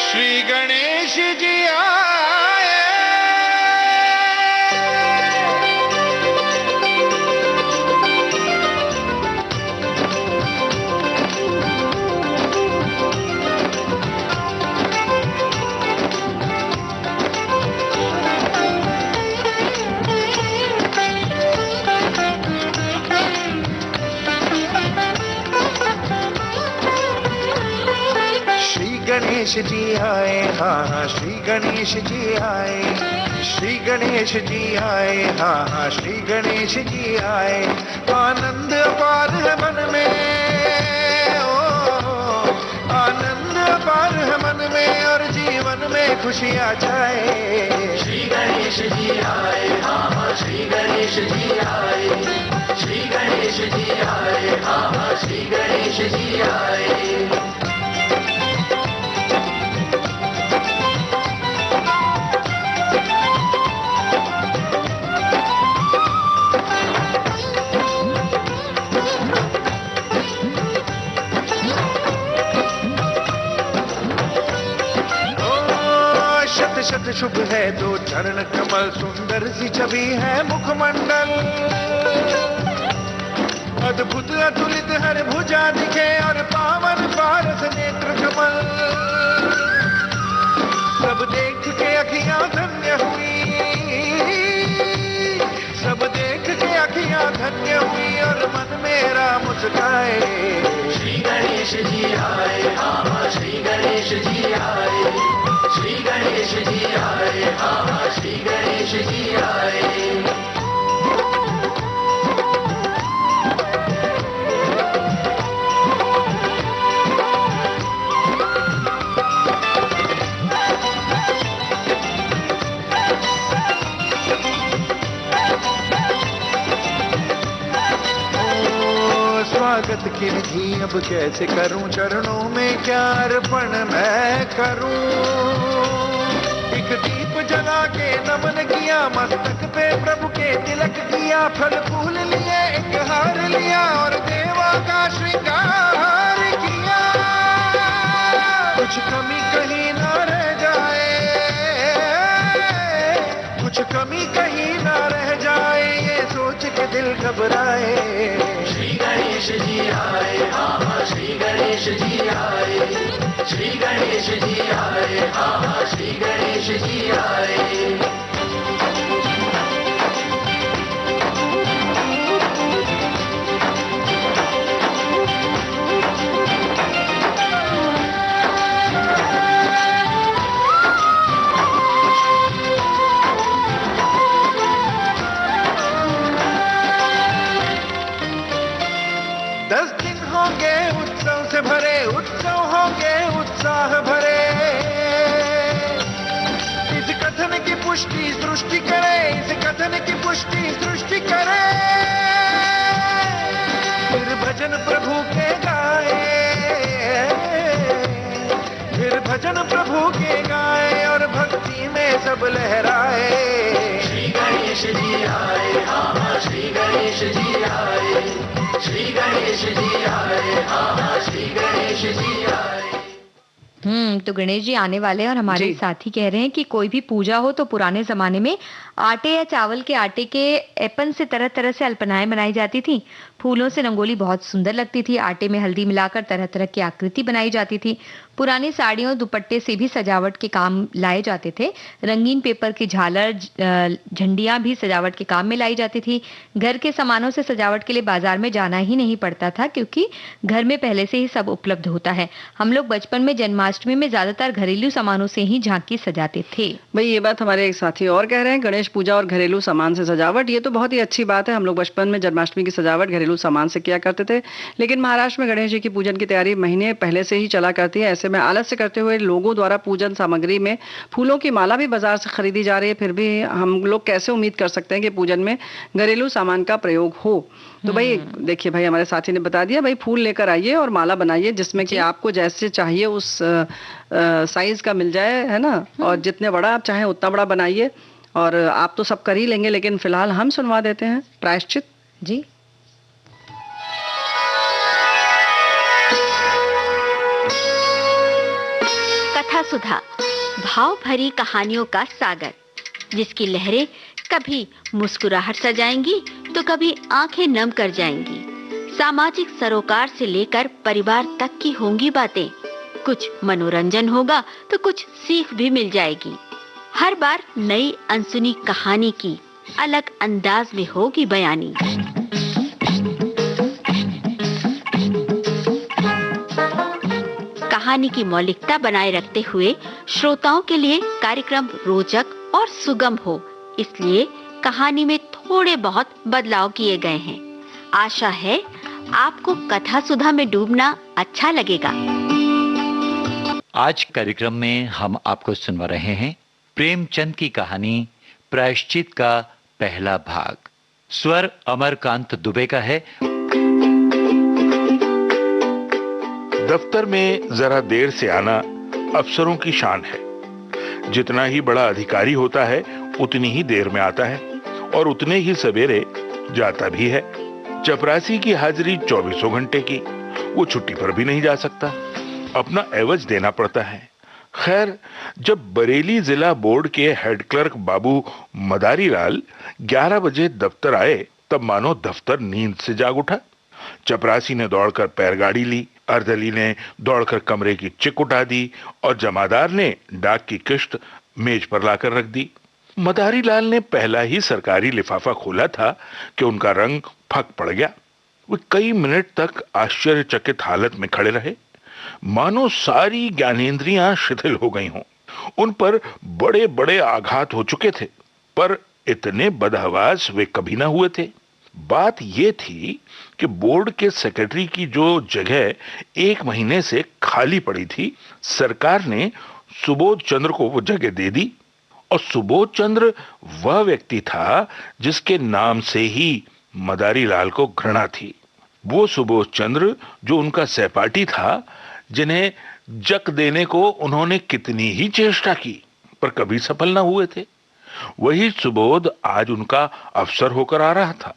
श्री गणेश जी आए, गणेश जी आए, हाँ हाँ श्री गणेश जी आए, श्री गणेश जी आए, हाँ हाँ श्री गणेश जी आए। आनंद अपार है मन में, ओ आनंद अपार है मन में, और जीवन में खुशियाँ छाए। श्री गणेश जी आए, हाँ हाँ श्री गणेश जी आए, श्री गणेश जी आए, हाँ हाँ श्री गणेश जी आए। शत शुभ है दो चरण कमल, सुंदर सी छवि है मुखमंडल, अद्भुत अतुलित हर भुजा दिखे, और पावन पारस नेत्र कमल। सब देख के अखियां धन्य हुई, सब देख के अखियां धन्य हुई, और मन मेरा मुस्काए। श्री गणेश जी आए, हाँ हाँ श्री गणेश जी आए, श्री गणेश जी आए, हाँ हाँ श्री गणेश जी आए। स्वागत की विधि अब कैसे करूं, चरणों में क्या अर्पण मैं करूं। एक दीप जला के नमन किया, मस्तक पे प्रभु के तिलक किया, फल फूल लिए एक हार लिया, और देवा का श्रृंगार किया। कुछ कमी कहीं ना रह जाए, कुछ कमी कहीं ना रह जाए, ये सोच के दिल घबराए। श्री गणेश जी आए, हाँ हाँ श्री गणेश जी आए, श्री गणेश जी आए, हाँ हाँ श्री गणेश जी आए। भरे उत्सव होंगे उत्साह भरे, इस कथन की पुष्टि सृष्टि करे, इस कथन की पुष्टि सृष्टि करे। फिर भजन प्रभु के गाए, फिर भजन प्रभु के गाए, और भक्ति में सब लहराए। श्री गणेश जी आए, हाँ हाँ श्री गणेश जी आए, श्री गणेश जी आए, हाँ हाँ श्री गणेश जी आए। तो गणेश जी आने वाले हैं, और हमारे साथी कह रहे हैं कि कोई भी पूजा हो तो पुराने जमाने में आटे या चावल के आटे के एपन से तरह तरह से अल्पनाएं बनाई जाती थी। फूलों से रंगोली बहुत सुंदर लगती थी। आटे में हल्दी मिलाकर तरह तरह की आकृति बनाई जाती थी। पुरानी साड़ियों दुपट्टे से भी सजावट के काम लाए जाते थे। रंगीन पेपर की झालर झंडियां भी सजावट के काम में लाई जाती थी। घर के सामानों से सजावट के लिए बाजार में जाना ही नहीं पड़ता था, क्योंकि घर में पहले से ही सब उपलब्ध होता है। हम लोग बचपन में जन्माष्टमी में ज्यादातर घरेलू सामानों से ही झांकी सजाते थे। भाई ये बात हमारे एक साथी और कह रहे हैं, गणेश पूजा और घरेलू सामान से सजावट, ये तो बहुत ही अच्छी बात है। हम लोग बचपन में जन्माष्टमी की सजावट घरेलू सामान से किया करते थे, लेकिन महाराष्ट्र में गणेश जी की पूजन की तैयारी महीने पहले से ही चला करती है। ऐसे में आलस्य करते हुए लोगों द्वारा पूजन सामग्री में फूलों की माला भी बाजार से खरीदी जा रही है, फिर भी हम लोग कैसे उम्मीद कर सकते हैं कि पूजन में घरेलू सामान का प्रयोग हो। तो भाई देखिए भाई, हमारे साथी ने बता दिया, भाई फूल लेकर आइए और माला बनाइए जिसमें कि आपको जैसे चाहिए उस साइज का मिल जाए, है ना। और जितने बड़ा आप चाहें उतना बड़ा बनाइए। और आप तो सब कर ही लेंगे, लेकिन फिलहाल हम सुनवा देते हैं प्रायश्चित। जी। कथा सुधा, भाव भरी कहानियों का सागर, जिसकी लहरें कभी मुस्कुराहट सजाएंगी तो कभी आंखें नम कर जाएंगी। सामाजिक सरोकार से लेकर परिवार तक की होंगी बातें। कुछ मनोरंजन होगा तो कुछ सीख भी मिल जाएगी। हर बार नई अनसुनी कहानी की अलग अंदाज में होगी बयानी। कहानी की मौलिकता बनाए रखते हुए श्रोताओं के लिए कार्यक्रम रोचक और सुगम हो, इसलिए कहानी में थोड़े बहुत बदलाव किए गए हैं। आशा है आपको कथा सुधा में डूबना अच्छा लगेगा। आज कार्यक्रम में हम आपको सुनवा रहे हैं प्रेमचंद की कहानी प्रायश्चित का पहला भाग। स्वर अमरकांत दुबे का है। दफ्तर में जरा देर से आना अफसरों की शान है। जितना ही बड़ा अधिकारी होता है उतनी ही देर में आता है और उतने ही सवेरे जाता भी है। चपरासी की हाजिरी 24 घंटे की, वो छुट्टी पर भी नहीं जा सकता, अपना एवज देना पड़ता है। खैर, जब बरेली जिला बोर्ड के हेड क्लर्क बाबू मदारी लाल 11 बजे दफ्तर आए, तब मानो दफ्तर नींद से जाग उठा। चपरासी ने दौड़कर पैरगाड़ी ली, अर्दली ने दौड़कर कमरे की चिक उठा दी और जमादार ने डाक की किश्त मेज पर लाकर रख दी। मदारी लाल ने पहला ही सरकारी लिफाफा खोला था कि उनका रंग फक पड़ गया। वे कई मिनट तक आश्चर्यचकित हालत में खड़े रहे, मानो सारी ज्ञानेंद्रियां शिथिल हो गई हों। उन पर बड़े बड़े आघात हो चुके थे, पर इतने बदहवास वे कभी ना हुए थे। बात यह थी कि बोर्ड के सेक्रेटरी की जो जगह 1 महीने से खाली पड़ी थी, सरकार ने सुबोध चंद्र को वो जगह दे दी। और सुबोध चंद्र वह व्यक्ति था जिसके नाम से ही मदारी लाल को घृणा थी। वो सुबोध चंद्र जो उनका सहपाठी था, जिन्हें जक देने को उन्होंने कितनी ही चेष्टा की पर कभी सफल ना हुए थे, वही सुबोध आज उनका अफसर होकर आ रहा था।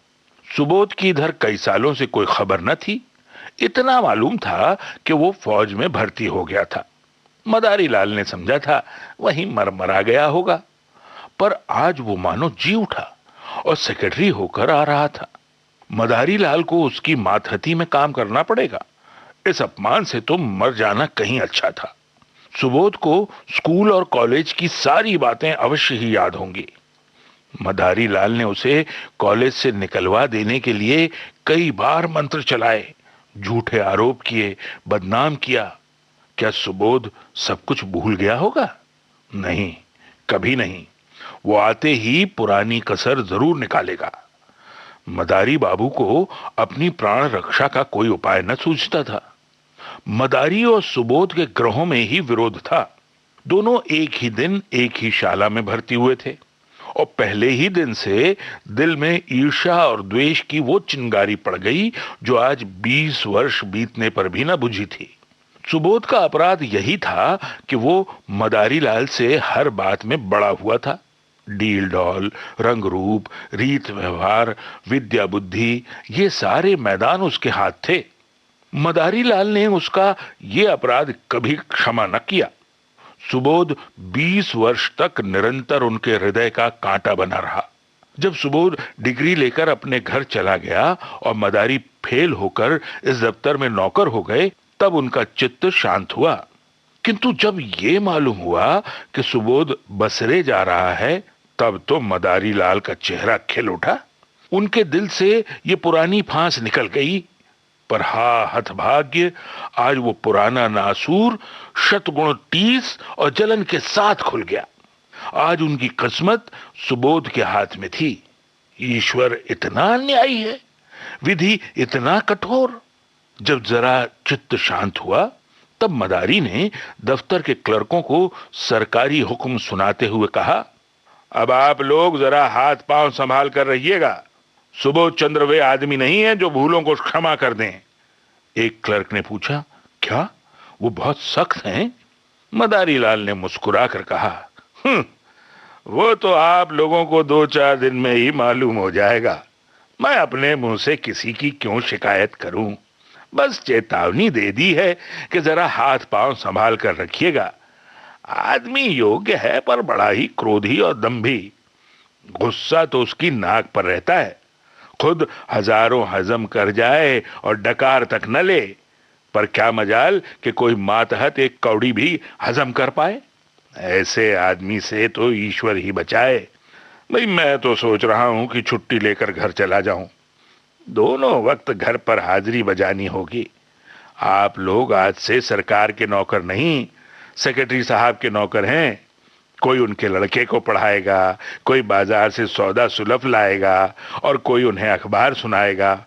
सुबोध की इधर कई सालों से कोई खबर न थी। इतना मालूम था कि वो फौज में भर्ती हो गया था। मदारी लाल ने समझा था वहीं मरमरा गया होगा, पर आज वो मानो जी उठा और सेक्रेटरी होकर आ रहा था। मदारी लाल को उसकी मातहती में काम करना पड़ेगा। इस अपमान से तो मर जाना कहीं अच्छा था। सुबोध को स्कूल और कॉलेज की सारी बातें अवश्य ही याद होंगी। मदारी लाल ने उसे कॉलेज से निकलवा देने के लिए कई बार मंत्र चलाए, झूठे आरोप किए, बदनाम किया। क्या सुबोध सब कुछ भूल गया होगा? नहीं, कभी नहीं। वो आते ही पुरानी कसर जरूर निकालेगा। मदारी बाबू को अपनी प्राण रक्षा का कोई उपाय न सूझता था। मदारी और सुबोध के ग्रहों में ही विरोध था। दोनों एक ही दिन एक ही शाला में भर्ती हुए थे और पहले ही दिन से दिल में ईर्ष्या और द्वेष की वो चिंगारी पड़ गई जो आज 20 वर्ष बीतने पर भी न बुझी थी। सुबोध का अपराध यही था कि वो मदारी लाल से हर बात में बड़ा हुआ था। डील डॉल, रंग रूप, रीत व्यवहार, विद्या बुद्धि, ये सारे मैदान उसके हाथ थे। मदारी लाल ने उसका ये अपराध कभी क्षमा न किया। सुबोध 20 वर्ष तक निरंतर उनके हृदय का कांटा बना रहा। जब सुबोध डिग्री लेकर अपने घर चला गया और मदारी फेल होकर इस दफ्तर में नौकर हो गए, तब उनका चित्त शांत हुआ। किंतु जब ये मालूम हुआ कि सुबोध बसरे जा रहा है, तब तो मदारी लाल का चेहरा खिल उठा। उनके दिल से ये पुरानी फांस निकल गई। पर हा हतभाग्य, आज वो पुराना नासूर शतगुण टीस और जलन के साथ खुल गया। आज उनकी किस्मत सुबोध के हाथ में थी। ईश्वर इतना न्यायी है, विधि इतना कठोर। जब जरा चित्त शांत हुआ तब मदारी ने दफ्तर के क्लर्कों को सरकारी हुक्म सुनाते हुए कहा, अब आप लोग जरा हाथ पांव संभाल कर रहिएगा। सुबोध चंद्र वे आदमी नहीं है जो भूलों को क्षमा कर दें। एक क्लर्क ने पूछा, क्या वो बहुत सख्त हैं? मदारी लाल ने मुस्कुराकर कहा, वो तो आप लोगों को 2-4 दिन में ही मालूम हो जाएगा। मैं अपने मुंह से किसी की क्यों शिकायत करूं? बस चेतावनी दे दी है कि जरा हाथ पांव संभाल कर रखिएगा। आदमी योग्य है पर बड़ा ही क्रोधी और दंभी। गुस्सा तो उसकी नाक पर रहता है, खुद हजारों हजम कर जाए और डकार तक न ले, पर क्या मजाल कि कोई मातहत एक कौड़ी भी हजम कर पाए। ऐसे आदमी से तो ईश्वर ही बचाए। भाई मैं तो सोच रहा हूं कि छुट्टी लेकर घर चला जाऊं। दोनों वक्त घर पर हाजिरी बजानी होगी। आप लोग आज से सरकार के नौकर नहीं, सेक्रेटरी साहब के नौकर हैं। कोई उनके लड़के को पढ़ाएगा, कोई बाजार से सौदा सुलभ लाएगा और कोई उन्हें अखबार सुनाएगा।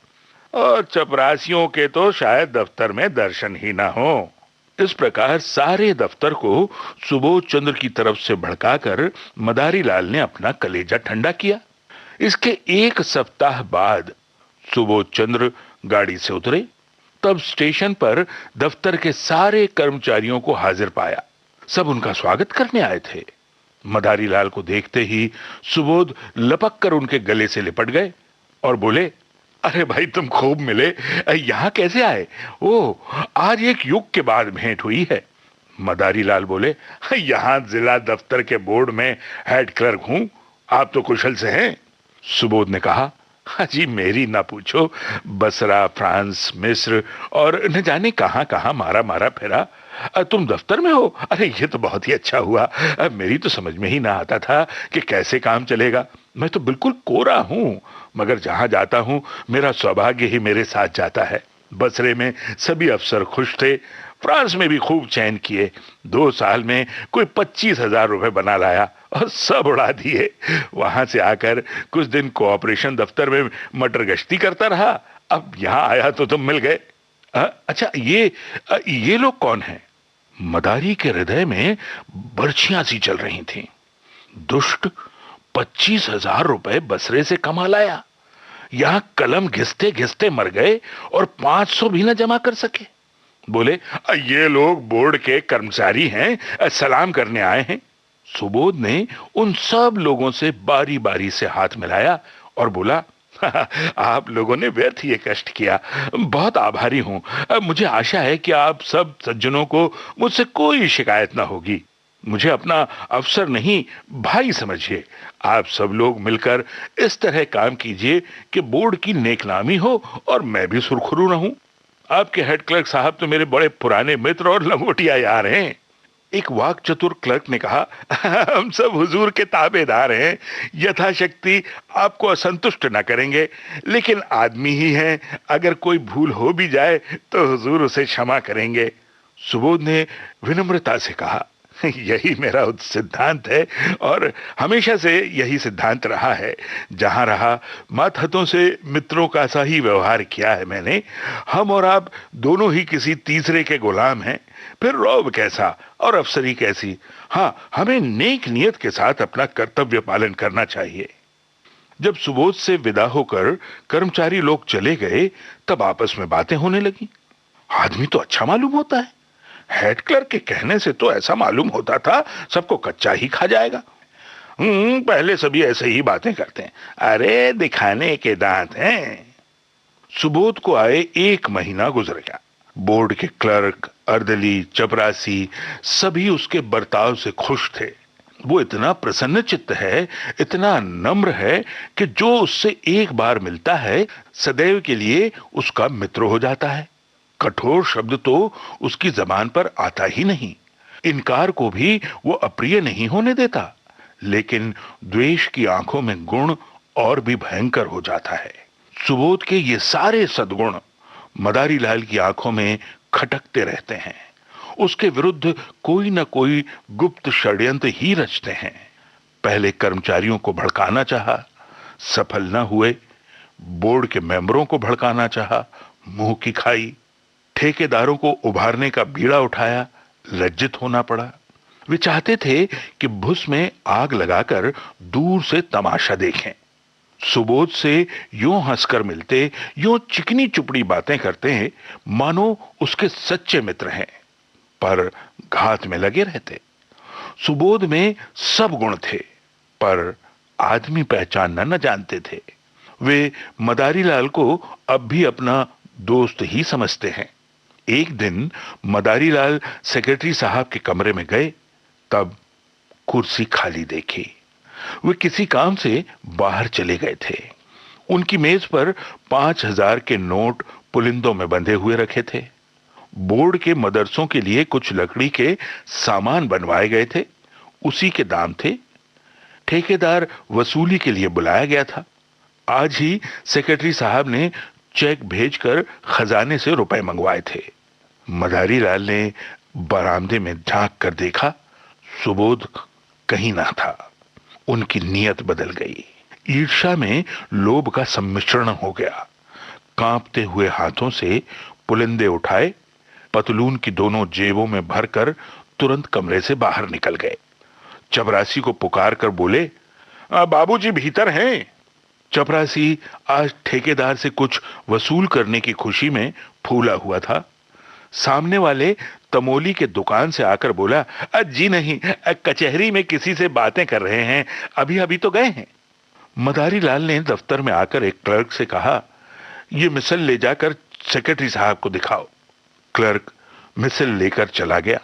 और चपरासियों के तो शायद दफ्तर में दर्शन ही ना हो। इस प्रकार सारे दफ्तर को सुबोध चंद्र की तरफ से भड़काकर मदारी लाल ने अपना कलेजा ठंडा किया। इसके 1 सप्ताह बाद सुबोध चंद्र गाड़ी से उतरे। तब स्टेशन पर दफ्तर के सारे कर्मचारियों को हाजिर पाया। सब उनका स्वागत करने आए थे। मदारी लाल को देखते ही सुबोध लपक कर उनके गले से लिपट गए और बोले, अरे भाई तुम खूब मिले, यहां कैसे आए? ओ, आज एक युग के बाद भेंट हुई है। मदारी लाल बोले, यहां जिला दफ्तर के बोर्ड में हेड क्लर्क हूं। आप तो कुशल से हैं। सुबोध ने कहा, हाँ जी, मेरी ना पूछो। बसरा, फ्रांस, मिस्र और न जाने कहां कहां मारा फिरा। तुम दफ्तर में हो? अरे ये तो बहुत ही अच्छा हुआ। मेरी तो समझ में ही ना आता था कि कैसे काम चलेगा। मैं तो बिल्कुल कोरा हूं, मगर जहां जाता हूं मेरा सौभाग्य ही मेरे साथ जाता है। बसरे में सभी अफसर खुश थे, फ्रांस में भी खूब चैन किए। 2 साल में कोई 25,000 रुपए बना लाया और सब उड़ा दिए। वहां से आकर कुछ दिन कोऑपरेशन दफ्तर में मटर गश्ती करता रहा। अब यहां आया तो तुम मिल गए। अच्छा, ये लोग कौन हैं? मदारी के हृदय में बर्छियां सी चल रही थीं। दुष्ट 25,000 रुपए बसरे से कमा लाया, यहां कलम घिसते घिसते मर गए और 500 भी न जमा कर सके। बोले, ये लोग बोर्ड के कर्मचारी हैं, सलाम करने आए हैं। सुबोध ने उन सब लोगों से बारी बारी से हाथ मिलाया और बोला, आप लोगों ने व्यर्थ ये कष्ट किया, बहुत आभारी हूं। मुझे आशा है कि आप सब सज्जनों को मुझसे कोई शिकायत ना होगी। मुझे अपना अफसर नहीं, भाई समझिए। आप सब लोग मिलकर इस तरह काम कीजिए कि बोर्ड की नेकनामी हो और मैं भी सुरखरू रहूं। आपके हेड क्लर्क साहब तो मेरे बड़े पुराने मित्र और लंगोटिया यार हैं। एक वाक चतुर क्लर्क ने कहा, हम सब हुजूर के ताबेदार हैं, यथाशक्ति आपको असंतुष्ट न करेंगे, लेकिन आदमी ही हैं, अगर कोई भूल हो भी जाए तो हुजूर उसे क्षमा करेंगे। सुबोध ने विनम्रता से कहा, यही मेरा सिद्धांत है और हमेशा से यही सिद्धांत रहा है। जहां रहा मातहतों से मित्रों का सा ही व्यवहार किया है मैंने। हम और आप दोनों ही किसी तीसरे के गुलाम हैं। फिर रौब कैसा और अफसरी कैसी। हाँ, हमें नेक नियत के साथ अपना कर्तव्य पालन करना चाहिए। जब सुबोध से विदा होकर कर्मचारी लोग चले गए तब आपस में बातें होने लगी। आदमी तो अच्छा मालूम होता है। हेड क्लर्क के कहने से तो ऐसा मालूम होता था सबको कच्चा ही खा जाएगा। पहले सभी ऐसे ही बातें करते हैं। अरे दिखाने के दांत हैं। सुबोध को आए 1 महीना गुजर गया। बोर्ड के क्लर्क, अर्दली, चपरासी सभी उसके बर्ताव से खुश थे। वो इतना प्रसन्न चित्त है, इतना नम्र है कि जो उससे एक बार मिलता है सदैव के लिए उसका मित्र हो जाता है। कठोर शब्द तो उसकी जबान पर आता ही नहीं। इनकार को भी वो अप्रिय नहीं होने देता, लेकिन द्वेष की आंखों में गुण और भी भयंकर हो जाता है। सुबोध के ये सारे सद्गुण मदारी लाल की आंखों में खटकते रहते हैं। उसके विरुद्ध कोई न कोई गुप्त षड्यंत्र ही रचते हैं। पहले कर्मचारियों को भड़काना चाहा, सफल न हुए। बोर्ड के मेंबरों को भड़काना चाहा, मुंह की खाई। ठेकेदारों को उभारने का बीड़ा उठाया, लज्जित होना पड़ा। वे चाहते थे कि भुस में आग लगाकर दूर से तमाशा देखें। सुबोध से यूं हंसकर मिलते, यूं चिकनी चुपड़ी बातें करते हैं मानो उसके सच्चे मित्र हैं, पर घात में लगे रहते। सुबोध में सब गुण थे, पर आदमी पहचानना न जानते थे। वे मदारीलाल को अब भी अपना दोस्त ही समझते हैं। एक दिन मदारीलाल सेक्रेटरी साहब के कमरे में गए, तब कुर्सी खाली देखी। वे किसी काम से बाहर चले गए थे। उनकी मेज पर 5,000 के नोट पुलिंदों में बंधे हुए रखे थे। बोर्ड के मदरसों के लिए कुछ लकड़ी के सामान बनवाए गए थे, उसी के दाम थे। ठेकेदार वसूली के लिए बुलाया गया था। आज ही सेक्रेटरी साहब ने चेक भेजकर खजाने से रुपए मंगवाए थे। मदारीलाल ने बरामदे में झांक कर देखा, सुबोध कहीं ना था। उनकी नीयत बदल गई। ईर्ष्या में लोभ का सम्मिश्रण हो गया। कांपते हुए हाथों से पुलिंदे उठाए, पतलून की दोनों जेबों में भरकर तुरंत कमरे से बाहर निकल गए। चपरासी को पुकार कर बोले, बाबूजी भीतर हैं। चपरासी आज ठेकेदार से कुछ वसूल करने की खुशी में फूला हुआ था। सामने वाले तमोली के दुकान से आकर बोला, जी नहीं, कचहरी में किसी से बातें कर रहे हैं, अभी अभी तो गए हैं। मदारीलाल ने दफ्तर में आकर एक क्लर्क से कहा, ये मिसल ले जाकर सेक्रेटरी साहब को दिखाओ। क्लर्क मिसल लेकर चला गया।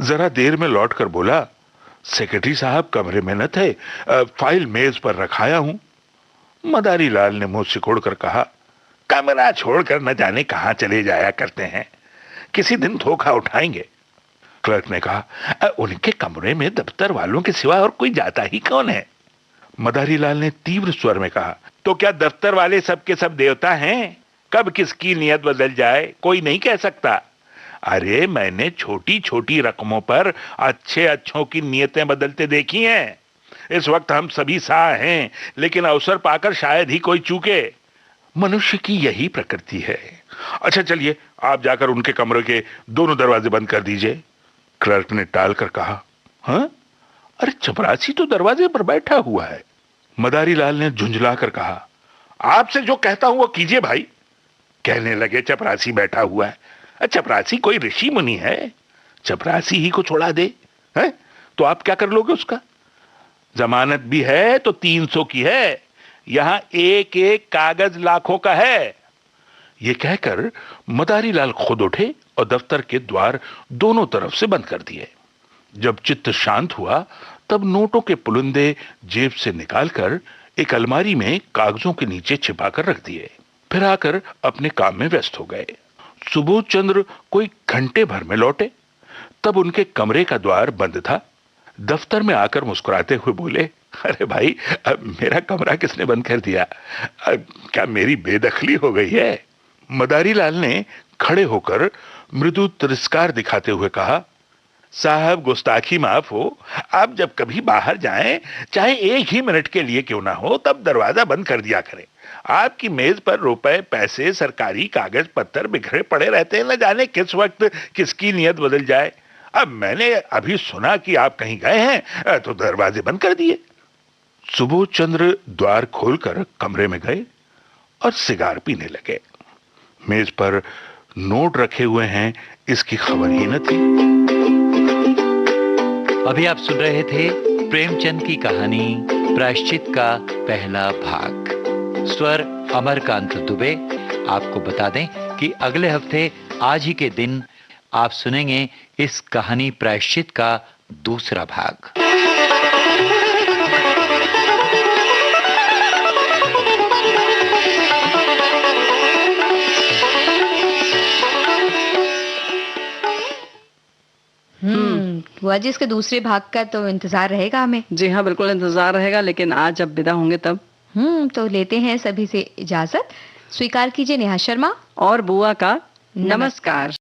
जरा देर में लौटकर बोला, सेक्रेटरी साहब कमरे में न थे, फाइल मेज पर रखाया हूं। मदारीलाल ने मुंह सिकोड़कर कहा, कमरा छोड़कर न जाने कहां चले जाया करते हैं, किसी दिन धोखा उठाएंगे। क्लर्क ने कहा, उनके कमरे में दफ्तर वालों के सिवा और कोई जाता ही कौन है? मदारीलाल ने तीव्र स्वर में कहा, तो क्या दफ्तर वाले सब के सब देवता हैं? कब किसकी नियत बदल जाए कोई नहीं कह सकता। अरे मैंने छोटी छोटी रकमों पर अच्छे अच्छों की नियतें बदलते देखी हैं। इस वक्त हम सभी साह हैं, लेकिन अवसर पाकर शायद ही कोई चूके। मनुष्य की यही प्रकृति है। अच्छा चलिए, आप जाकर उनके कमरे के दोनों दरवाजे बंद कर दीजिए। क्लर्क ने टाल कर कहा, हाँ? अरे चपरासी तो दरवाजे पर बैठा हुआ है। मदारीलाल ने झुंझला कर कहा, आपसे जो कहता हूं वो कीजिए भाई। कहने लगे, चपरासी बैठा हुआ है। चपरासी कोई ऋषि मुनि है? चपरासी ही को छोड़ा दे है तो आप क्या कर लोगे उसका? जमानत भी है तो 300 की है, यहां एक एक कागज लाखों का है। ये कहकर मदारीलाल खुद उठे और दफ्तर के द्वार दोनों तरफ से बंद कर दिए। जब चित्त शांत हुआ तब नोटों के पुलिंदे जेब से निकालकर एक अलमारी में कागजों के नीचे छिपाकर रख दिए। फिर आकर अपने काम में व्यस्त हो गए। सुबोध चंद्र कोई घंटे भर में लौटे, तब उनके कमरे का द्वार बंद था। दफ्तर में आकर मुस्कुराते हुए बोले, अरे भाई, मेरा कमरा किसने बंद कर दिया? क्या मेरी बेदखली हो गई है? मदारीलाल ने खड़े होकर मृदु तिरस्कार दिखाते हुए कहा, साहब गुस्ताखी माफ हो, आप जब कभी बाहर जाएं, चाहे एक ही मिनट के लिए क्यों ना हो, तब दरवाजा बंद कर दिया करें। आपकी मेज पर रुपए पैसे सरकारी कागज पत्तर बिखरे पड़े रहते हैं, न जाने किस वक्त किसकी नियत बदल जाए। अब मैंने अभी सुना कि आप कहीं गए हैं तो दरवाजे बंद कर दिए। सुबोध चंद्र द्वार खोलकर कमरे में गए और सिगार पीने लगे। मेज पर नोट रखे हुए हैं इसकी खबर ही न थी। अभी आप सुन रहे थे प्रेमचंद की कहानी प्रायश्चित का पहला भाग। स्वर अमरकांत दुबे। आपको बता दें कि अगले हफ्ते आज ही के दिन आप सुनेंगे इस कहानी प्रायश्चित का दूसरा भाग। बुआ जी, इसके दूसरे भाग का तो इंतजार रहेगा हमें। जी हाँ, बिल्कुल इंतजार रहेगा, लेकिन आज जब विदा होंगे तब तो लेते हैं सभी से इजाजत। स्वीकार कीजिए नेहा शर्मा और बुआ का नमस्कार।